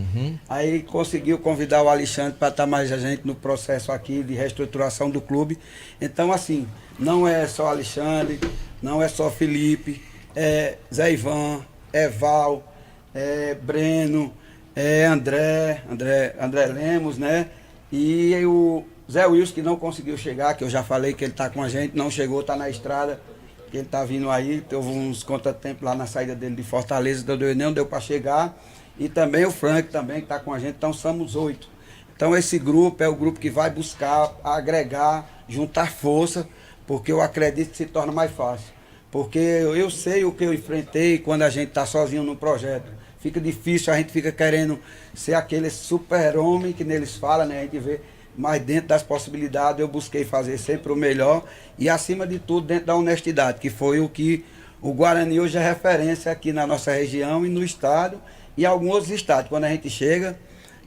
Aí conseguiu convidar o Alexandre para estar mais a gente no processo aqui de reestruturação do clube. Então, assim, não é só Alexandre, não é só Felipe, é Zé Ivan, é Val, é Breno, é André Lemos, né? E o Zé Wilson, que não conseguiu chegar, que eu já falei que ele está com a gente, não chegou, está na estrada. Ele está vindo aí, teve uns contratempos lá na saída dele de Fortaleza, não deu para chegar. E também o Frank também, que está com a gente, então somos 8. Então esse grupo é o grupo que vai buscar, agregar, juntar força, porque eu acredito que se torna mais fácil. Porque eu sei o que eu enfrentei quando a gente está sozinho no projeto. Fica difícil, a gente fica querendo ser aquele super-homem que neles fala, né? A gente vê. Mas dentro das possibilidades eu busquei fazer sempre o melhor e acima de tudo dentro da honestidade, que foi o que o Guarani hoje é referência aqui na nossa região e no estado e alguns outros estados. Quando a gente chega,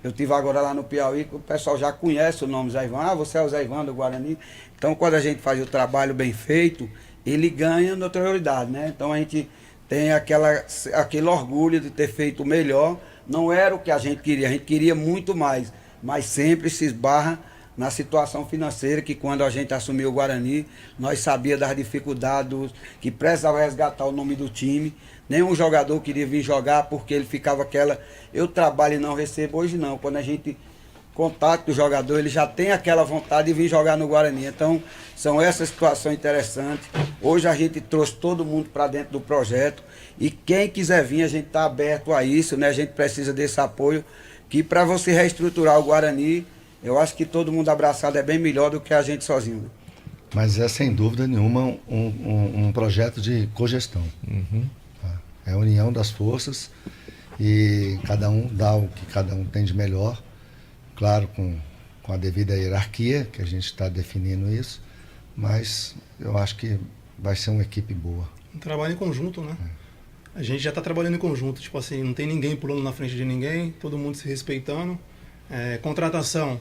eu estive agora lá no Piauí, o pessoal já conhece o nome Zé Ivan, você é o Zé Ivan do Guarani. Então quando a gente faz o trabalho bem feito, ele ganha notoriedade, né? Então a gente tem aquele orgulho de ter feito o melhor, não era o que a gente queria muito mais. Mas sempre se esbarra na situação financeira, que quando a gente assumiu o Guarani, nós sabíamos das dificuldades, que precisava resgatar o nome do time. Nenhum jogador queria vir jogar porque ele ficava eu trabalho e não recebo. Hoje não, quando a gente contacta o jogador, ele já tem aquela vontade de vir jogar no Guarani. Então, são essas situações interessantes. Hoje a gente trouxe todo mundo para dentro do projeto e quem quiser vir, a gente está aberto a isso, né? A gente precisa desse apoio, que para você reestruturar o Guarani, eu acho que todo mundo abraçado é bem melhor do que a gente sozinho. Mas é sem dúvida nenhuma um projeto de cogestão. Tá? É a união das forças e cada um dá o que cada um tem de melhor, claro, com a devida hierarquia, que a gente está definindo isso, mas eu acho que vai ser uma equipe boa. Um trabalho em conjunto, né? A gente já está trabalhando em conjunto, tipo assim, não tem ninguém pulando na frente de ninguém, todo mundo se respeitando. Contratação,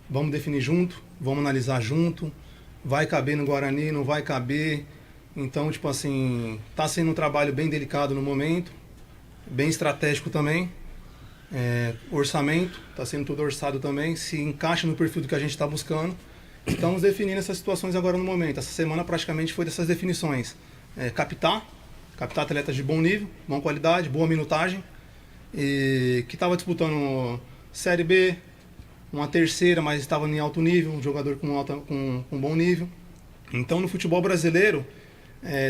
vamos definir junto, vamos analisar junto, vai caber no Guarani, não vai caber. Então, tipo assim, está sendo um trabalho bem delicado no momento, bem estratégico também. Orçamento, está sendo tudo orçado também, se encaixa no perfil do que a gente está buscando. Estamos definindo essas situações agora no momento. Essa semana praticamente foi dessas definições. Captar atletas de bom nível, boa qualidade, boa minutagem, e que estava disputando Série B, uma terceira, mas estava em alto nível, um jogador com bom nível. Então no futebol brasileiro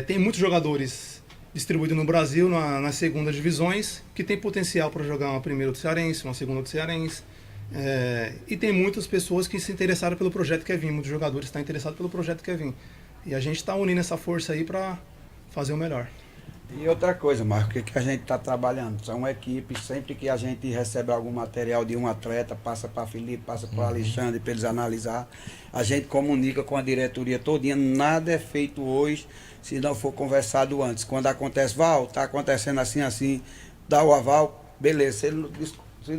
tem muitos jogadores distribuídos no Brasil, nas segundas divisões, que tem potencial para jogar uma primeira do Cearense, uma segunda do Cearense. E tem muitas pessoas que se interessaram pelo projeto que é vir, muitos jogadores estão interessados pelo projeto que é vir. E a gente está unindo essa força aí para fazer o melhor. E outra coisa, Marco, o que a gente está trabalhando? São equipes, sempre que a gente recebe algum material de um atleta, passa para Felipe, passa para Alexandre, para eles analisar. A gente comunica com a diretoria todinha, nada é feito hoje se não for conversado antes. Quando acontece, Val, está acontecendo assim, dá o aval, beleza. Se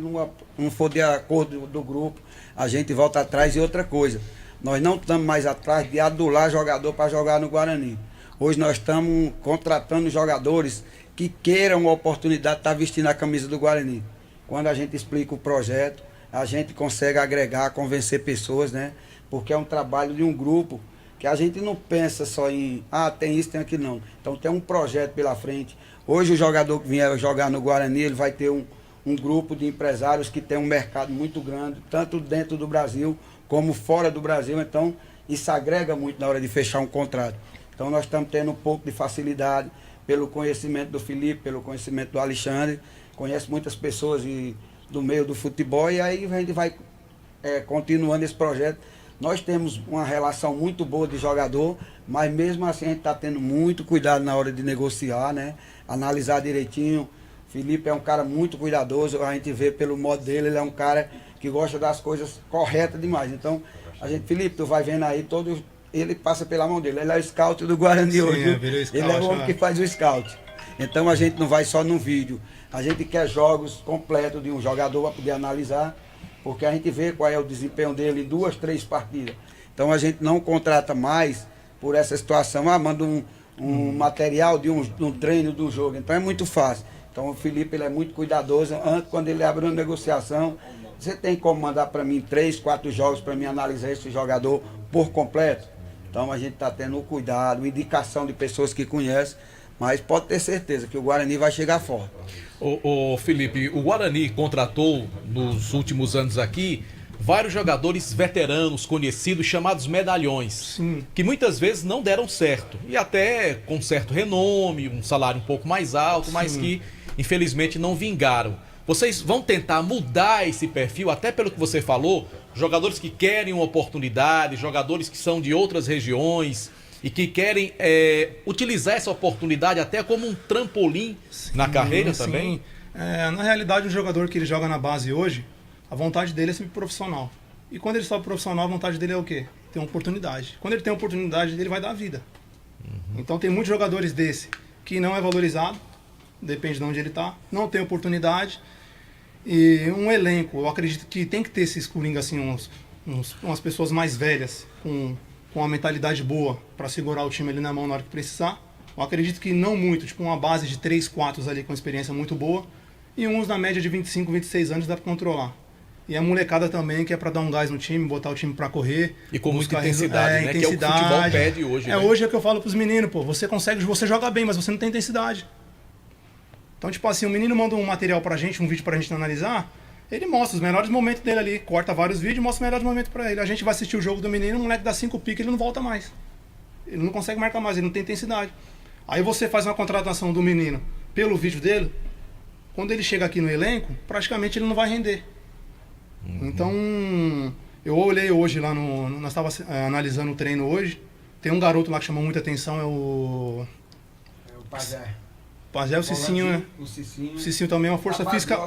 não for de acordo do grupo, a gente volta atrás. E outra coisa, nós não estamos mais atrás de adular jogador para jogar no Guarani. Hoje nós estamos contratando jogadores que queiram a oportunidade de estar vestindo a camisa do Guarani. Quando a gente explica o projeto, a gente consegue agregar, convencer pessoas, né? Porque é um trabalho de um grupo que a gente não pensa só em, tem isso, tem aquilo, não. Então tem um projeto pela frente. Hoje o jogador que vier jogar no Guarani, ele vai ter um grupo de empresários que tem um mercado muito grande, tanto dentro do Brasil como fora do Brasil. Então isso agrega muito na hora de fechar um contrato. Então nós estamos tendo um pouco de facilidade pelo conhecimento do Felipe, pelo conhecimento do Alexandre. Conhece muitas pessoas do meio do futebol e aí a gente vai continuando esse projeto. Nós temos uma relação muito boa de jogador, mas mesmo assim a gente está tendo muito cuidado na hora de negociar, né? Analisar direitinho. Felipe é um cara muito cuidadoso, a gente vê pelo modo dele, ele é um cara que gosta das coisas corretas demais. Então, Felipe, tu vai vendo aí, ele passa pela mão dele. Ele é o scout do Guarani hoje. Ele é o homem que faz o scout. Então a gente não vai só no vídeo. A gente quer jogos completos de um jogador para poder analisar, porque a gente vê qual é o desempenho dele em 2, 3 partidas. Então a gente não contrata mais por essa situação. Manda um material de um treino do jogo. Então é muito fácil. Então o Felipe, ele é muito cuidadoso. Antes, quando ele abre uma negociação, você tem como mandar para mim 3, 4 jogos para mim analisar esse jogador por completo? Então a gente está tendo cuidado, indicação de pessoas que conhecem, mas pode ter certeza que o Guarani vai chegar forte. Ô Felipe, o Guarani contratou nos últimos anos aqui vários jogadores veteranos, conhecidos, chamados medalhões. Sim. Que muitas vezes não deram certo. E até com certo renome, um salário um pouco mais alto, mas Sim. que infelizmente não vingaram. Vocês vão tentar mudar esse perfil, até pelo que você falou, jogadores que querem uma oportunidade, jogadores que são de outras regiões e que querem utilizar essa oportunidade até como um trampolim na carreira também? Na realidade, o jogador que ele joga na base hoje, a vontade dele é ser profissional. E quando ele sobe profissional, a vontade dele é o quê? Ter uma oportunidade. Quando ele tem uma oportunidade, ele vai dar a vida. Então tem muitos jogadores desse que não é valorizado, depende de onde ele está, não tem oportunidade. E um elenco, eu acredito que tem que ter esses coringa assim, umas pessoas mais velhas, com uma mentalidade boa para segurar o time ali na mão na hora que precisar. Eu acredito que não muito, tipo uma base de 3, 4 ali com experiência muito boa, e uns na média de 25, 26 anos dá para controlar. E a molecada também, que é para dar um gás no time, botar o time para correr. E com muita intensidade, né? Que é o que o futebol pede hoje. Né? Hoje é o que eu falo pros meninos, pô, você joga bem, mas você não tem intensidade. Então, tipo assim, o menino manda um material pra gente, um vídeo pra gente analisar, ele mostra os melhores momentos dele ali, corta vários vídeos e mostra os melhores momentos pra ele. A gente vai assistir o jogo do menino, o moleque dá 5 piques, ele não volta mais. Ele não consegue marcar mais, ele não tem intensidade. Aí você faz uma contratação do menino pelo vídeo dele, quando ele chega aqui no elenco, praticamente ele não vai render. Então, eu olhei hoje lá nós estávamos analisando o treino hoje, tem um garoto lá que chamou muita atenção, é o Pazé. Pazé, o Cicinho, né? O Cicinho. O Cicinho também é uma força física,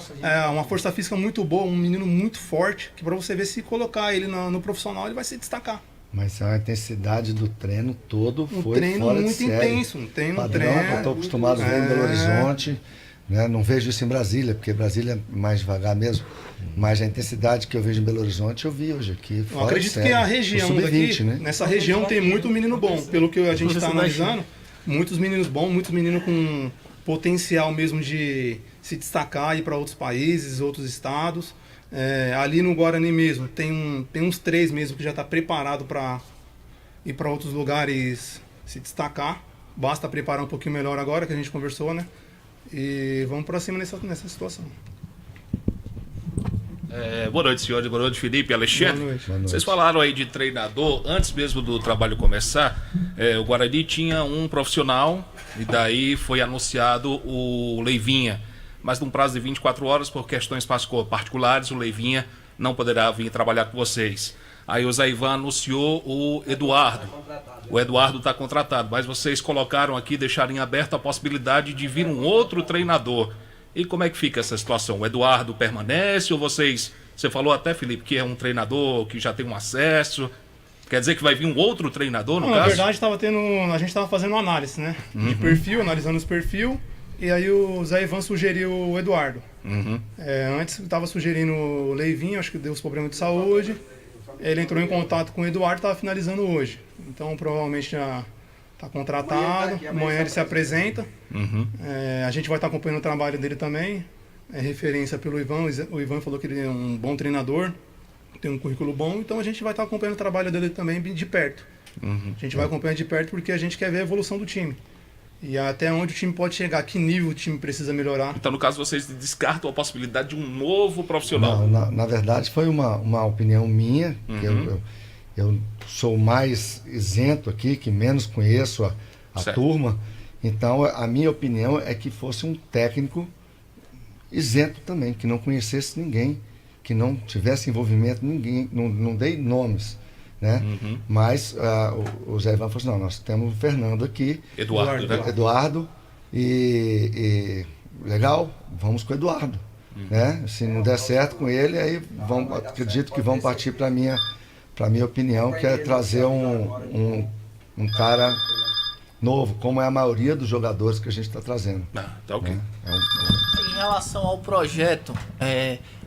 uma força física muito boa, um menino muito forte, que para você ver se colocar ele no profissional, ele vai se destacar. Mas a intensidade do treino todo foi treino fora muito de série. intenso, treino. Eu estou acostumado a ver em Belo Horizonte, né? Não vejo isso em Brasília, porque Brasília é mais devagar mesmo. Mas a intensidade que eu vejo em Belo Horizonte, eu vi hoje aqui. Eu acredito que a região daqui, né? Nessa região tem muito menino bom. Pelo que a gente está analisando, muitos meninos bons, muitos meninos com potencial mesmo de se destacar e ir para outros países, outros estados. Ali no Guarani mesmo, tem uns 3 mesmo que já está preparado para ir para outros lugares se destacar. Basta preparar um pouquinho melhor agora, que a gente conversou, né? E vamos para cima nessa situação. Boa noite, senhores. Boa noite, Felipe, Alexandre. Boa noite. Vocês falaram aí de treinador. Antes mesmo do trabalho começar, o Guarani tinha um profissional e daí foi anunciado o Leivinha. Mas num prazo de 24 horas, por questões particulares, o Leivinha não poderá vir trabalhar com vocês. Aí o Zé Ivan anunciou o Eduardo. O Eduardo está contratado, mas vocês colocaram aqui, deixaram em aberto a possibilidade de vir um outro treinador. E como é que fica essa situação? O Eduardo permanece ou você falou até, Felipe, que é um treinador que já tem um acesso? Quer dizer que vai vir um outro treinador, no caso? Na verdade, a gente estava fazendo uma análise, né? De perfil, analisando os perfis. E aí o Zé Ivan sugeriu o Eduardo. Antes estava sugerindo o Leivinho, acho que deu uns problemas de saúde. Ele entrou em contato com o Eduardo e estava finalizando hoje. Então provavelmente já está contratado. Amanhã ele se apresenta. A gente vai estar acompanhando o trabalho dele também. É referência pelo Ivan. O Ivan falou que ele é um bom treinador, tem um currículo bom. Então a gente vai estar acompanhando o trabalho dele também de perto. A gente vai acompanhando de perto porque a gente quer ver a evolução do time. E até onde o time pode chegar, que nível o time precisa melhorar. Então, no caso, vocês descartam a possibilidade de um novo profissional? Não, na verdade foi uma opinião minha, que eu sou mais isento aqui, que menos conheço a turma. Então, a minha opinião é que fosse um técnico isento também, que não conhecesse ninguém, que não tivesse envolvimento ninguém, não dei nomes, né? Mas o Zé Ivan falou assim, não, nós temos o Fernando aqui, Eduardo, e legal, vamos com o Eduardo, né? Se não der certo com ele, aí acredito que vão partir para minha opinião, que é trazer um cara novo, como é a maioria dos jogadores que a gente está trazendo. Tá ok. Né? Em relação ao projeto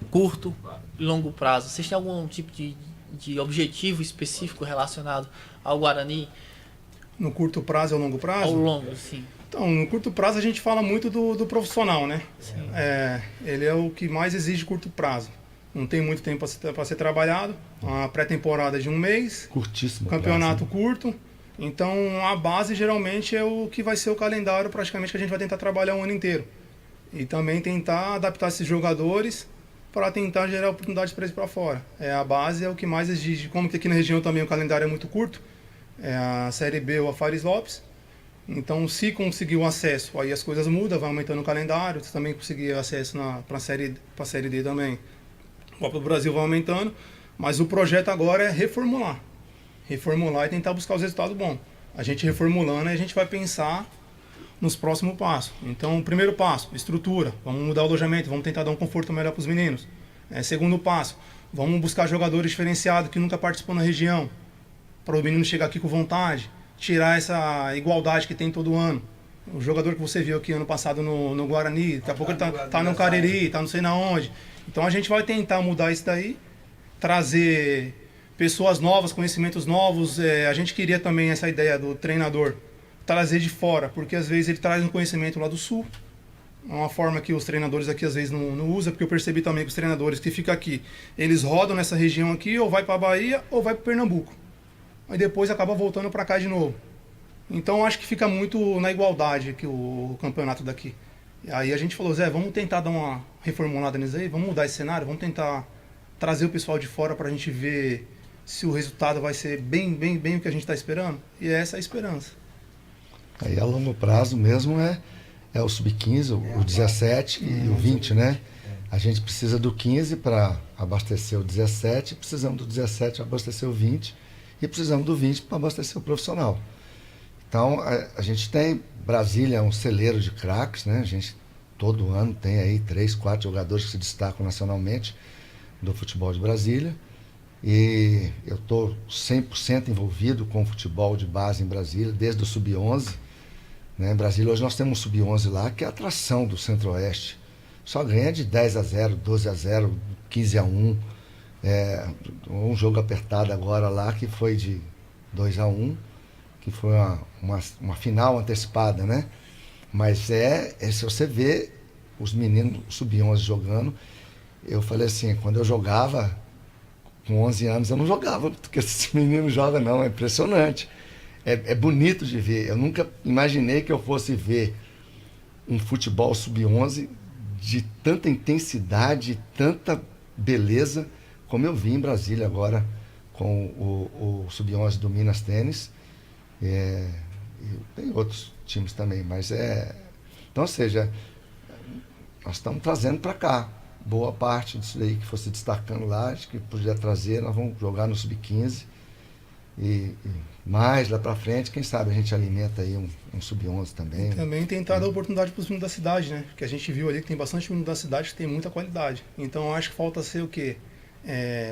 curto e longo prazo, vocês têm algum tipo de objetivo específico relacionado ao Guarani? No curto prazo ou longo prazo? Ao longo, sim. Então, no curto prazo a gente fala muito do profissional, né? Sim. Ele é o que mais exige curto prazo. Não tem muito tempo para ser trabalhado. Uma pré-temporada de um mês. Curtíssimo. Campeonato curto. Então, a base geralmente é o que vai ser o calendário praticamente que a gente vai tentar trabalhar o ano inteiro. E também tentar adaptar esses jogadores para tentar gerar oportunidades para eles para fora. A base é o que mais exige. Como que aqui na região também o calendário é muito curto, a Série B ou a Fares Lopes. Então, se conseguir o acesso, aí as coisas mudam, vai aumentando o calendário. Se também conseguir acesso para a Série D também, o Copa do Brasil vai aumentando. Mas o projeto agora é reformular e tentar buscar os resultados bons. A gente reformulando, a gente vai pensar nos próximos passos. Então, o primeiro passo, estrutura. Vamos mudar o alojamento, vamos tentar dar um conforto melhor para os meninos. Segundo passo, vamos buscar jogadores diferenciados que nunca participam na região, para o menino chegar aqui com vontade, tirar essa igualdade que tem todo ano. O jogador que você viu aqui ano passado no Guarani, daqui a pouco ele tá no Cariri, tá não sei na onde. Então, a gente vai tentar mudar isso daí, trazer pessoas novas, conhecimentos novos. A gente queria também essa ideia do treinador trazer de fora, porque às vezes ele traz um conhecimento lá do sul, é uma forma que os treinadores aqui às vezes não usam, porque eu percebi também que os treinadores que ficam aqui, eles rodam nessa região aqui, ou vai para a Bahia ou vai para Pernambuco, aí depois acaba voltando para cá de novo. Então acho que fica muito na igualdade aqui o campeonato daqui. E aí a gente falou, Zé, vamos tentar dar uma reformulada nisso aí, vamos mudar esse cenário, vamos tentar trazer o pessoal de fora para a gente ver se o resultado vai ser bem o que a gente está esperando. E essa é a esperança. Aí a longo prazo mesmo é o sub-15, o 17 e o 20, né? A gente precisa do 15 para abastecer o 17, precisamos do 17 para abastecer o 20 e precisamos do 20 para abastecer o profissional. Então, a gente tem, Brasília é um celeiro de craques, né? A gente todo ano tem aí 3, 4 jogadores que se destacam nacionalmente do futebol de Brasília. E eu estou 100% envolvido com o futebol de base em Brasília, desde o sub-11. Em Brasília hoje nós temos um sub-11 lá, que é a atração do Centro-Oeste. Só ganha de 10-0, 12-0, 15-1. Um jogo apertado agora lá, que foi de 2-1, que foi uma final antecipada, né? Mas se você vê os meninos sub-11 jogando, eu falei assim, quando eu jogava, com 11 anos, eu não jogava, porque esse menino joga não, é impressionante. É bonito de ver. Eu nunca imaginei que eu fosse ver um futebol sub-11 de tanta intensidade, tanta beleza, como eu vi em Brasília agora com o sub-11 do Minas Tênis. E tem outros times também, mas então, ou seja, nós estamos trazendo para cá. Boa parte disso aí que fosse destacando lá, acho que podia trazer, nós vamos jogar no sub-15 e mais lá para frente, quem sabe a gente alimenta aí um sub-11 também. E também tentar dar oportunidade para os meninos da cidade, né? Porque a gente viu ali que tem bastante menino da cidade que tem muita qualidade. Então acho que falta ser o quê?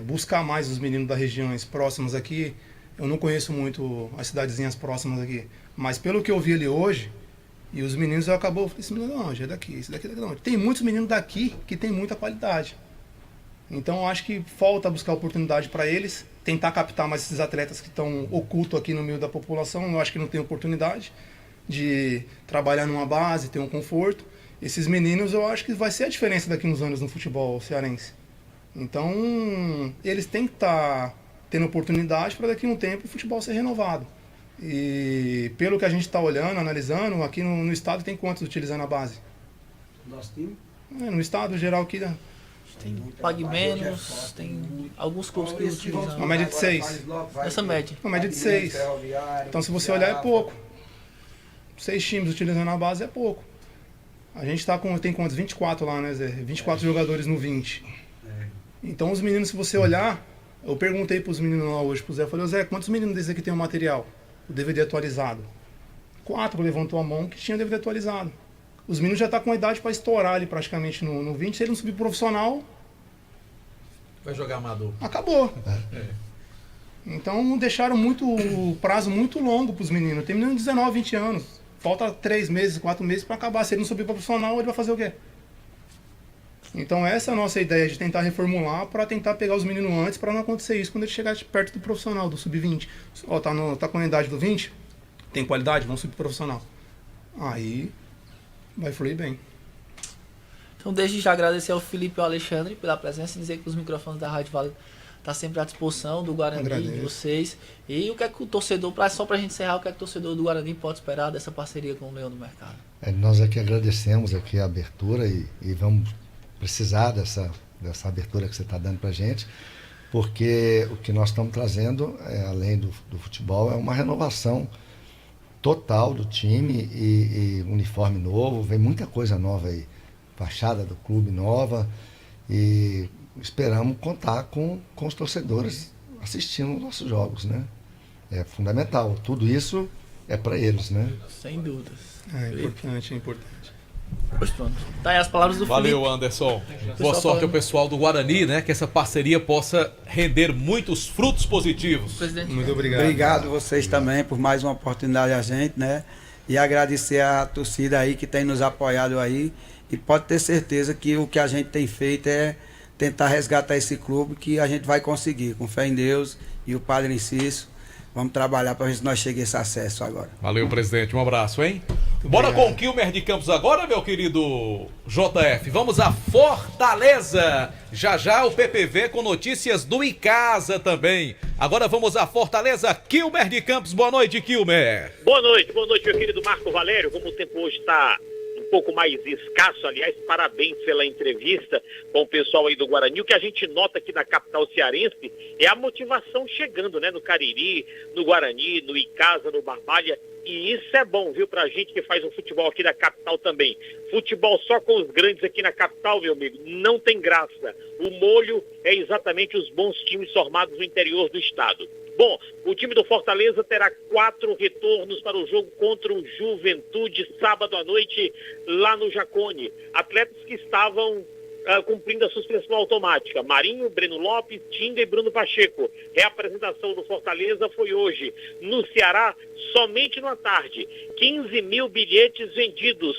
Buscar mais os meninos das regiões próximas aqui. Eu não conheço muito as cidadezinhas próximas aqui, mas pelo que eu vi ali hoje, e os meninos eu falei, esse menino não, já é daqui, esse daqui não. Tem muitos meninos daqui que tem muita qualidade. Então eu acho que falta buscar oportunidade para eles, tentar captar mais esses atletas que estão ocultos aqui no meio da população. Eu acho que não tem oportunidade de trabalhar numa base, ter um conforto. Esses meninos eu acho que vai ser a diferença daqui a uns anos no futebol cearense. Então eles têm que estar tendo oportunidade para daqui a um tempo o futebol ser renovado. E pelo que a gente está olhando, analisando, aqui no estado tem quantos utilizando a base? Nosso time? No estado geral aqui, tem Pague Menos, tem alguns clubes que utilizam. Uma média de 6. Essa média. Uma média de 6. Então, se você olhar, é pouco. 6 times utilizando a base é pouco. A gente tem quantos? 24 lá, né, Zé? 24 jogadores no 20. Então, os meninos, se você olhar, eu perguntei para os meninos lá hoje, pro Zé, eu falei, Zé, quantos meninos desses aqui tem o material? O DVD atualizado? 4 levantou a mão que tinha DVD atualizado. Os meninos já estão com a idade para estourar ali praticamente no 20. Se ele não subir profissional... Vai jogar amador. Acabou. Então deixaram o prazo muito longo para os meninos. Tem menino de 19, 20 anos. Falta 3 meses, 4 meses para acabar. Se ele não subir profissional, ele vai fazer o quê? Então essa é a nossa ideia, de tentar reformular para tentar pegar os meninos antes, para não acontecer isso quando ele chegar perto do profissional, do sub-20. Ó, tá com a idade do 20, tem qualidade, vamos subir profissional. Aí... vai fluir bem. Então, desde já agradecer ao Felipe e ao Alexandre pela presença e dizer que os microfones da Rádio Vale estão sempre à disposição do Guarani, de vocês. E o que é que o torcedor, só para a gente encerrar, o que é que o torcedor do Guarani pode esperar dessa parceria com o Leão do Mercado? Nós aqui agradecemos aqui a abertura e vamos precisar dessa abertura que você está dando para a gente, porque o que nós estamos trazendo, além do futebol, é uma renovação total do time e uniforme novo, vem muita coisa nova aí, fachada do clube nova, e esperamos contar com os torcedores assistindo os nossos jogos, né? É fundamental, tudo isso é para eles, né? Sem dúvidas. É importante. Tá aí as palavras do Felipe. Valeu, Anderson. Boa sorte ao pessoal do Guarani, né? Que essa parceria possa render muitos frutos positivos. Muito obrigado. Obrigado vocês também por mais uma oportunidade a gente, né? E agradecer a torcida aí que tem nos apoiado aí. E pode ter certeza que o que a gente tem feito é tentar resgatar esse clube, que a gente vai conseguir, com fé em Deus e o Padre Inciso. Vamos trabalhar para ver se nós chegamos a esse acesso agora. Valeu, presidente. Um abraço, hein? Bora com o Quilmer de Campos agora, meu querido JF. Vamos a Fortaleza. Já o PPV com notícias do Icasa também. Agora vamos a Fortaleza. Quilmer de Campos. Boa noite, Quilmer. Boa noite, meu querido Marco Valério. Como o tempo hoje está um pouco mais escasso, aliás, parabéns pela entrevista com o pessoal aí do Guarani. O que a gente nota aqui na capital cearense é a motivação chegando, né? No Cariri, no Guarani, no Icasa, no Barbalha. E isso é bom, viu, pra gente que faz um futebol aqui da capital também. Futebol só com os grandes aqui na capital, meu amigo, não tem graça. O molho é exatamente os bons times formados no interior do estado. Bom, o time do Fortaleza terá 4 retornos para o jogo contra o Juventude, sábado à noite, lá no Jacone. Atletas que estavam cumprindo a suspensão automática. Marinho, Breno Lopes, Tinga e Bruno Pacheco. Reapresentação do Fortaleza foi hoje. No Ceará, somente na tarde, 15 mil bilhetes vendidos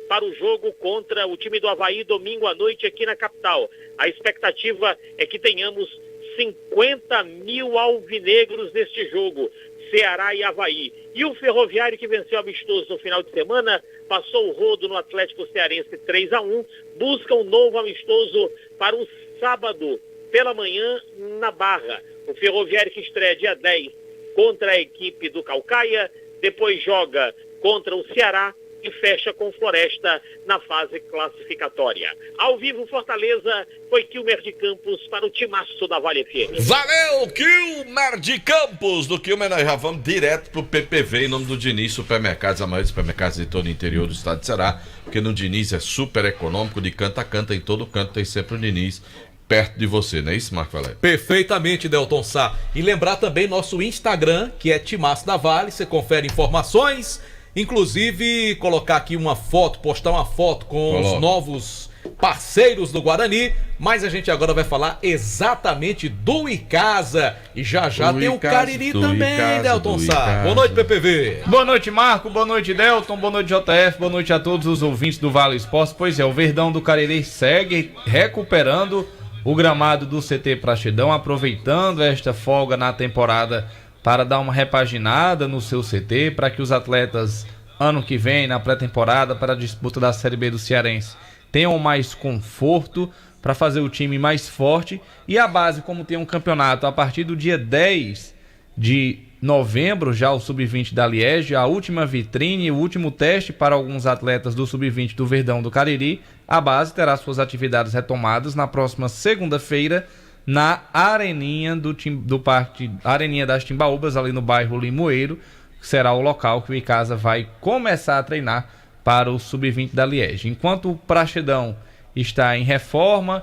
para o jogo contra o time do Avaí domingo à noite aqui na capital. A expectativa é que tenhamos 50 mil alvinegros neste jogo, Ceará e Avaí. E o Ferroviário, que venceu amistoso no final de semana, passou o rodo no Atlético Cearense 3-1, busca um novo amistoso para o sábado pela manhã na Barra. O Ferroviário que estreia dia 10 contra a equipe do Caucaia, depois joga contra o Ceará e fecha com Floresta na fase classificatória. Ao vivo, Fortaleza, foi Quilmer de Campos para o timaço da Vale FM. Valeu, Quilmer de Campos. Do Quilmer nós já vamos direto pro PPV em nome do Diniz Supermercados, a maior supermercados de todo o interior do estado de Ceará, porque no Diniz é super econômico, de canto a canto, em todo canto tem sempre o Diniz perto de você, não é isso, Marco Valério? Perfeitamente, Delton Sá. E lembrar também nosso Instagram, que é Timaço da Vale, você confere informações, inclusive colocar aqui uma foto, postar uma foto com os novos parceiros do Guarani, mas a gente agora vai falar exatamente do Icasa, e já tem o Cariri também, Delton Sá. Boa noite, PPV. Boa noite, Marco, boa noite, Delton, boa noite, JF, boa noite a todos os ouvintes do Vale Esportes. Pois é, o Verdão do Cariri segue recuperando o gramado do CT Praxedão, aproveitando esta folga na temporada para dar uma repaginada no seu CT, para que os atletas, ano que vem, na pré-temporada, para a disputa da Série B do Cearense, tenham mais conforto para fazer o time mais forte. E a base, como tem um campeonato a partir do dia 10 de novembro, já o Sub-20 da Liege, a última vitrine, o último teste para alguns atletas do Sub-20 do Verdão do Cariri, a base terá suas atividades retomadas na próxima segunda-feira na Areninha do Parque Areninha das Timbaúbas, ali no bairro Limoeiro, que será o local que o Icasa vai começar a treinar para o Sub-20 da Liege. Enquanto o Praxedão está em reforma,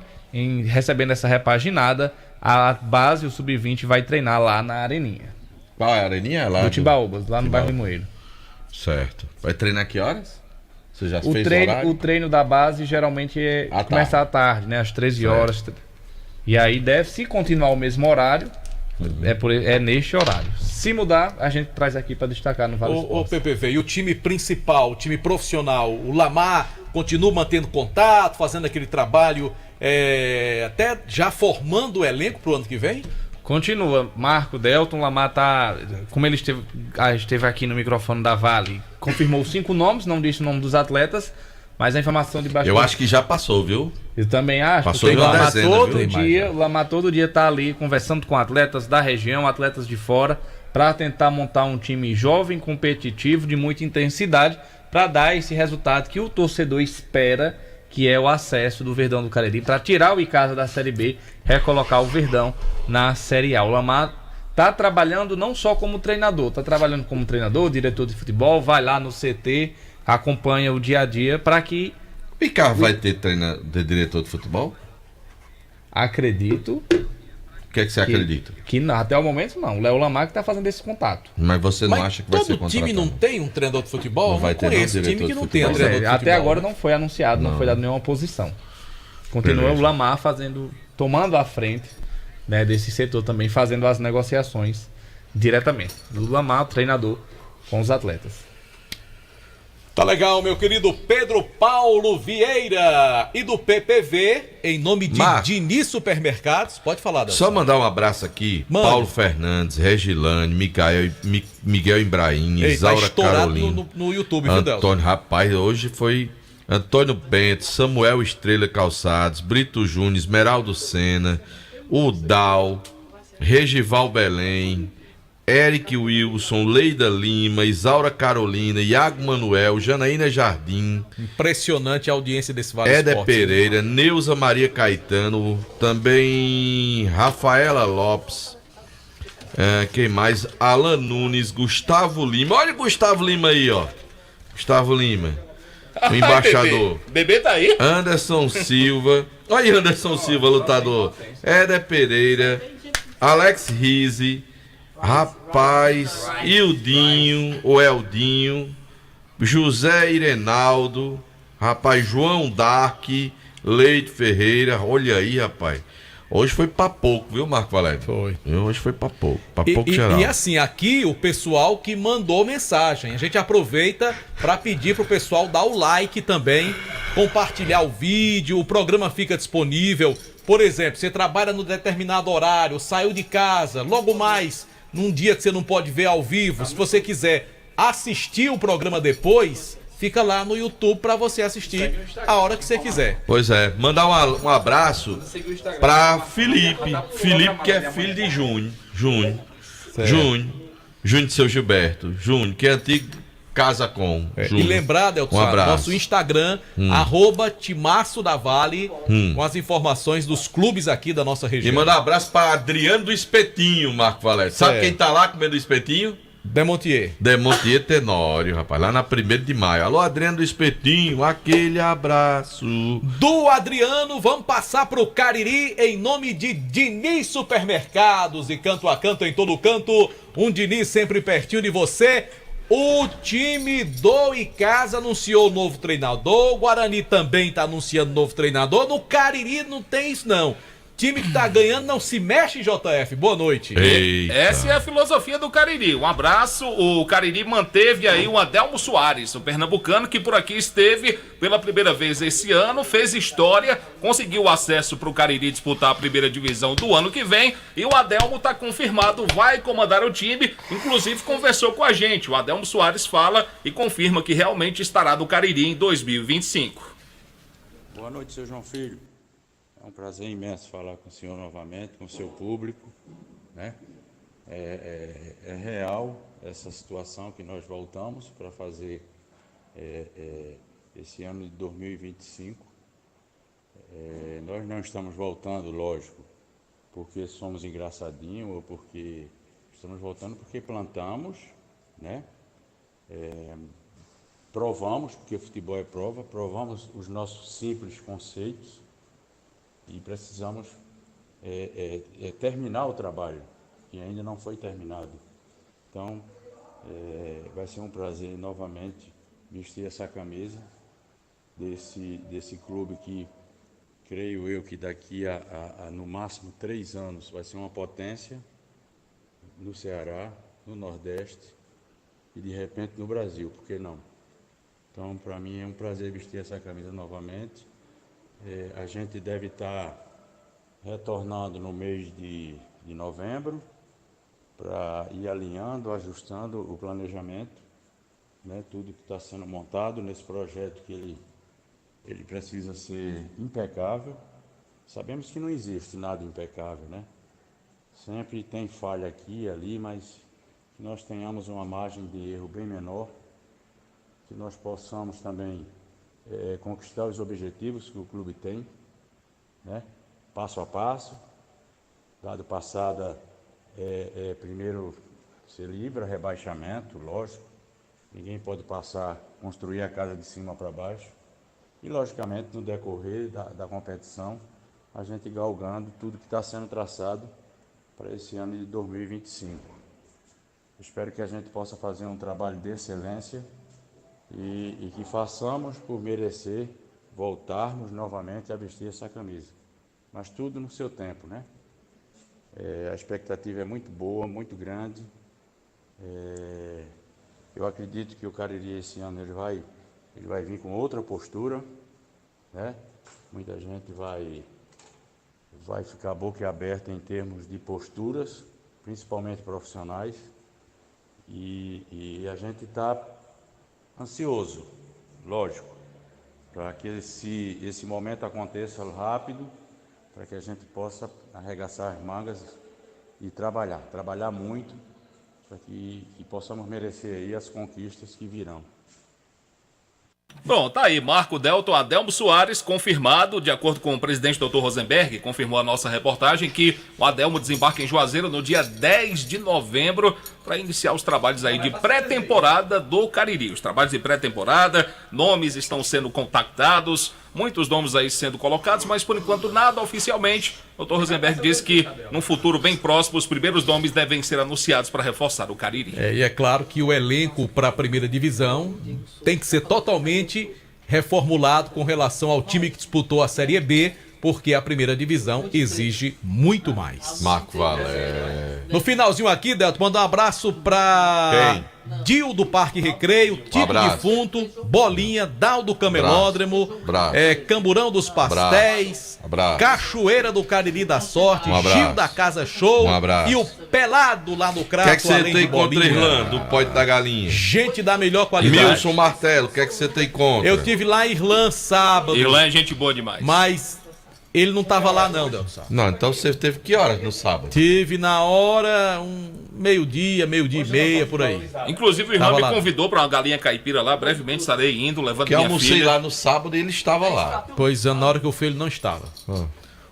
recebendo essa repaginada, a base, o Sub-20, vai treinar lá na Areninha. Qual é a Areninha? Lá do Timbaúbas, lá no bairro Limoeiro. Certo. Vai treinar que horas? Você já fez o treino da base geralmente começa à tarde, né? Às 13 horas. E aí se continuar o mesmo horário, é neste horário. Se mudar, a gente traz aqui para destacar no Vale O PPV, e o time principal, o time profissional, o Lamar continua mantendo contato, fazendo aquele trabalho, até já formando o elenco para o ano que vem? Continua. Marco, Delton, Lamar como ele esteve aqui no microfone da Vale, confirmou 5 nomes, não disse o nome dos atletas, mas a informação de baixo. Eu acho que já passou, viu? Eu também acho. Passou o Lamar Lamar todo dia tá ali conversando com atletas da região, atletas de fora, para tentar montar um time jovem, competitivo, de muita intensidade, para dar esse resultado que o torcedor espera, que é o acesso do Verdão do Cariri, para tirar o Icasa da Série B, recolocar o Verdão na Série A. O Lamar tá trabalhando não só como treinador, tá trabalhando como treinador, diretor de futebol, vai lá no CT, acompanha o dia a dia para que... O Icasa vai ter diretor de futebol? Acredito. O que é que você acredita? Que não, até o momento não. O Léo Lamar que tá fazendo esse contato. Mas você não acha que vai ser contratado? Todo time não tem um treinador de futebol? Não vai ter conheço time que não tem um treinador de futebol. Até agora não foi anunciado, não foi dado nenhuma posição. Continua o Lamar tomando a frente, né, desse setor também, fazendo as negociações diretamente. O Lamar, o treinador, com os atletas. Tá legal, meu querido Pedro Paulo Vieira. E do PPV, em nome de Diniz Supermercados, pode falar, Delson. Só mandar um abraço aqui. Paulo Fernandes, Regilane, Miguel Ibrahim, Isaura Carolina. No YouTube, viu, Delson? Antônio, rapaz, hoje foi Antônio Bento, Samuel Estrela Calçados, Brito Júnior, Esmeraldo Sena, Udal, Regival Belém, Eric Wilson, Leida Lima, Isaura Carolina, Iago Manuel, Janaína Jardim. Impressionante a audiência desse Vale Éder Esportes. Pereira, Neuza Maria Caetano, também Rafaela Lopes, quem mais? Alan Nunes, Gustavo Lima. Olha o Gustavo Lima aí, ó. Gustavo Lima, o embaixador. Bebê tá aí? Anderson Silva. Olha aí, Anderson Silva, lutador. Éder Pereira, Alex Rizzi. Rapaz, Ildinho, o Eldinho, José Irenaldo, rapaz, João Dark, Leite Ferreira, olha aí, rapaz. Hoje foi pra pouco, viu, Marco Valério? Foi. Hoje foi pra pouco geral. E assim, aqui o pessoal que mandou mensagem, a gente aproveita pra pedir pro pessoal dar o like também, compartilhar o vídeo, o programa fica disponível. Por exemplo, você trabalha no determinado horário, saiu de casa, logo mais... Num dia que você não pode ver ao vivo, se você quiser assistir o programa depois, fica lá no YouTube para você assistir a hora que você quiser. Pois é, mandar um abraço para Felipe, que é filho de Júnior de seu Gilberto, Júnior, que é antigo Casa Com. E lembrar, Delton, nosso Instagram, @Timaço da Vale, com as informações dos clubes aqui da nossa região. E mandar um abraço para Adriano do Espetinho, Marco Valério. Sabe quem tá lá comendo espetinho? Demontier Tenório, rapaz, lá na 1º de maio. Alô, Adriano do Espetinho, aquele abraço. Do Adriano, vamos passar pro Cariri em nome de Diniz Supermercados. E canto a canto, em todo canto, um Diniz sempre pertinho de você. O time do Icasa anunciou o novo treinador, o Guarani também está anunciando novo treinador, no Cariri não tem isso não. Time que tá ganhando não se mexe, JF. Boa noite. Eita. Essa é a filosofia do Cariri. Um abraço. O Cariri manteve aí o Adelmo Soares, o pernambucano que por aqui esteve pela primeira vez esse ano, fez história, conseguiu acesso para o Cariri disputar a primeira divisão do ano que vem. E o Adelmo tá confirmado, vai comandar o time. Inclusive conversou com a gente. O Adelmo Soares fala e confirma que realmente estará no Cariri em 2025. Boa noite, seu João Filho. um prazer imenso falar com o senhor novamente, com o seu público, né? É real essa situação que nós voltamos para fazer esse ano de 2025. Nós não estamos voltando, lógico, porque somos engraçadinhos ou porque estamos voltando porque plantamos, né? Provamos, porque futebol é prova, provamos os nossos simples conceitos e precisamos terminar o trabalho, que ainda não foi terminado. Então, vai ser um prazer novamente vestir essa camisa desse clube que, creio eu, que daqui a no máximo 3 anos vai ser uma potência no Ceará, no Nordeste e de repente no Brasil, por que não? Então, para mim é um prazer vestir essa camisa novamente. A gente deve estar retornando no mês de novembro para ir alinhando, ajustando o planejamento, né? Tudo que está sendo montado nesse projeto, que ele precisa ser impecável. Sabemos que não existe nada impecável, né? Sempre tem falha aqui e ali, mas que nós tenhamos uma margem de erro bem menor, que nós possamos também conquistar os objetivos que o clube tem, né? Passo a passo. Dado passada, primeiro se livra rebaixamento, lógico. Ninguém pode construir a casa de cima para baixo. E, logicamente, no decorrer da competição, a gente galgando tudo que está sendo traçado para esse ano de 2025. Espero que a gente possa fazer um trabalho de excelência e que façamos por merecer voltarmos novamente a vestir essa camisa. Mas tudo no seu tempo, né? A expectativa é muito boa, muito grande. Eu acredito que o Cariri esse ano ele vai vir com outra postura, né? Muita gente vai ficar boquiaberta em termos de posturas, principalmente profissionais, e a gente está ansioso, lógico, para que esse momento aconteça rápido, para que a gente possa arregaçar as mangas e trabalhar muito, para que possamos merecer aí as conquistas que virão. Bom, tá aí, Marco Delton, Adelmo Soares, confirmado, de acordo com o presidente Dr. Rosenberg, confirmou a nossa reportagem que o Adelmo desembarca em Juazeiro no dia 10 de novembro para iniciar os trabalhos aí de pré-temporada do Cariri. Os trabalhos de pré-temporada, nomes estão sendo contactados, muitos nomes aí sendo colocados, mas por enquanto nada oficialmente. O Dr. Rosenberg disse que num futuro bem próximo os primeiros nomes devem ser anunciados para reforçar o Cariri. E é claro que o elenco para a primeira divisão tem que ser totalmente reformulado com relação ao time que disputou a Série B, porque a primeira divisão exige muito mais. Marco Valério. No finalzinho aqui, Delton, manda um abraço para Dil do Parque Recreio, Tito Defunto, Bolinha, Dal do Camelódromo, Camburão dos Pastéis, Cachoeira do Cariri da Sorte, Gil da Casa Show e o Pelado lá no Crato. O que é que você tem contra Irlanda, do Pódio da Galinha? Gente da melhor qualidade. Milson Martelo, o que é que você tem contra? Eu tive lá em Irlanda sábado. Irlanda é gente boa demais. Mas ele não tava lá não, Delson. Não, então você teve que horas no sábado? Tive na hora, meio-dia e meia, por aí. Inclusive o Irlanda me convidou para uma galinha caipira lá, brevemente estarei indo, levando minha filha. Que almocei lá no sábado e ele estava lá. Pois é, na hora que eu fui ele não estava.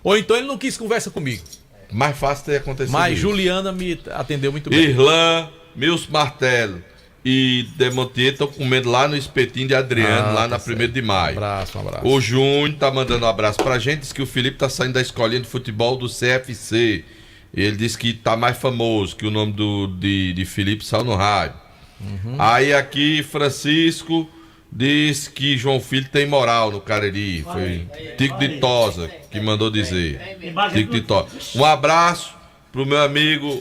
Ou então ele não quis conversa comigo. Mais fácil ter acontecido. Mas isso. Juliana me atendeu muito bem. Irlanda, Milson Martelo e Demontier estão comendo lá no espetinho de Adriano, lá na 1º de maio. Um abraço. O Júnior tá mandando um abraço pra gente, diz que o Felipe tá saindo da escolinha de futebol do CFC. Ele disse que tá mais famoso, que o nome de Felipe saiu no rádio. Aí aqui, Francisco diz que João Filho tem moral no Cariri. Foi Tico de Tosa que mandou dizer. Tico de Tosa. Um abraço pro meu amigo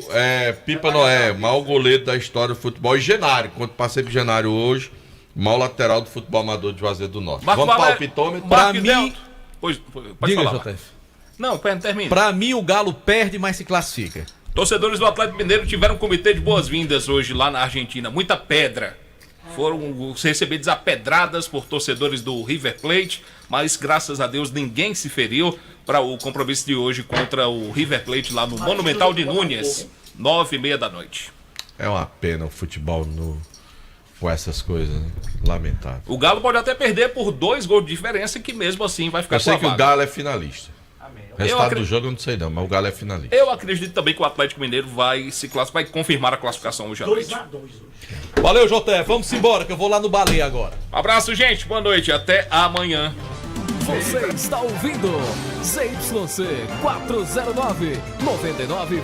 Pipa Noé, o maior goleiro da história do futebol, e Genário, quando passei pro Genário hoje, o maior lateral do futebol amador de Juazeiro do Norte. Marco Vamos para o pitômetro? Pra mim... Pode Diga, falar. JF. Não, termina. Pra mim o Galo perde, mas se classifica. Torcedores do Atlético Mineiro tiveram um comitê de boas-vindas hoje lá na Argentina. Muita pedra. foram recebidos a pedradas por torcedores do River Plate, mas graças a Deus ninguém se feriu para o compromisso de hoje contra o River Plate lá no Monumental de Núñez, 9h30 da noite. É uma pena o futebol com essas coisas, né? Lamentável. O Galo pode até perder por 2 gols de diferença, que mesmo assim vai ficar Eu sei com a que o vaga. Galo é finalista. O resultado do jogo eu não sei não, mas o Galo é finalista. Eu acredito também que o Atlético Mineiro vai confirmar a classificação hoje à noite. 2-2. Valeu, JF. Vamos embora, que eu vou lá no Baleia agora. Abraço, gente. Boa noite. Até amanhã. Você está ouvindo ZYC 409, 99,9.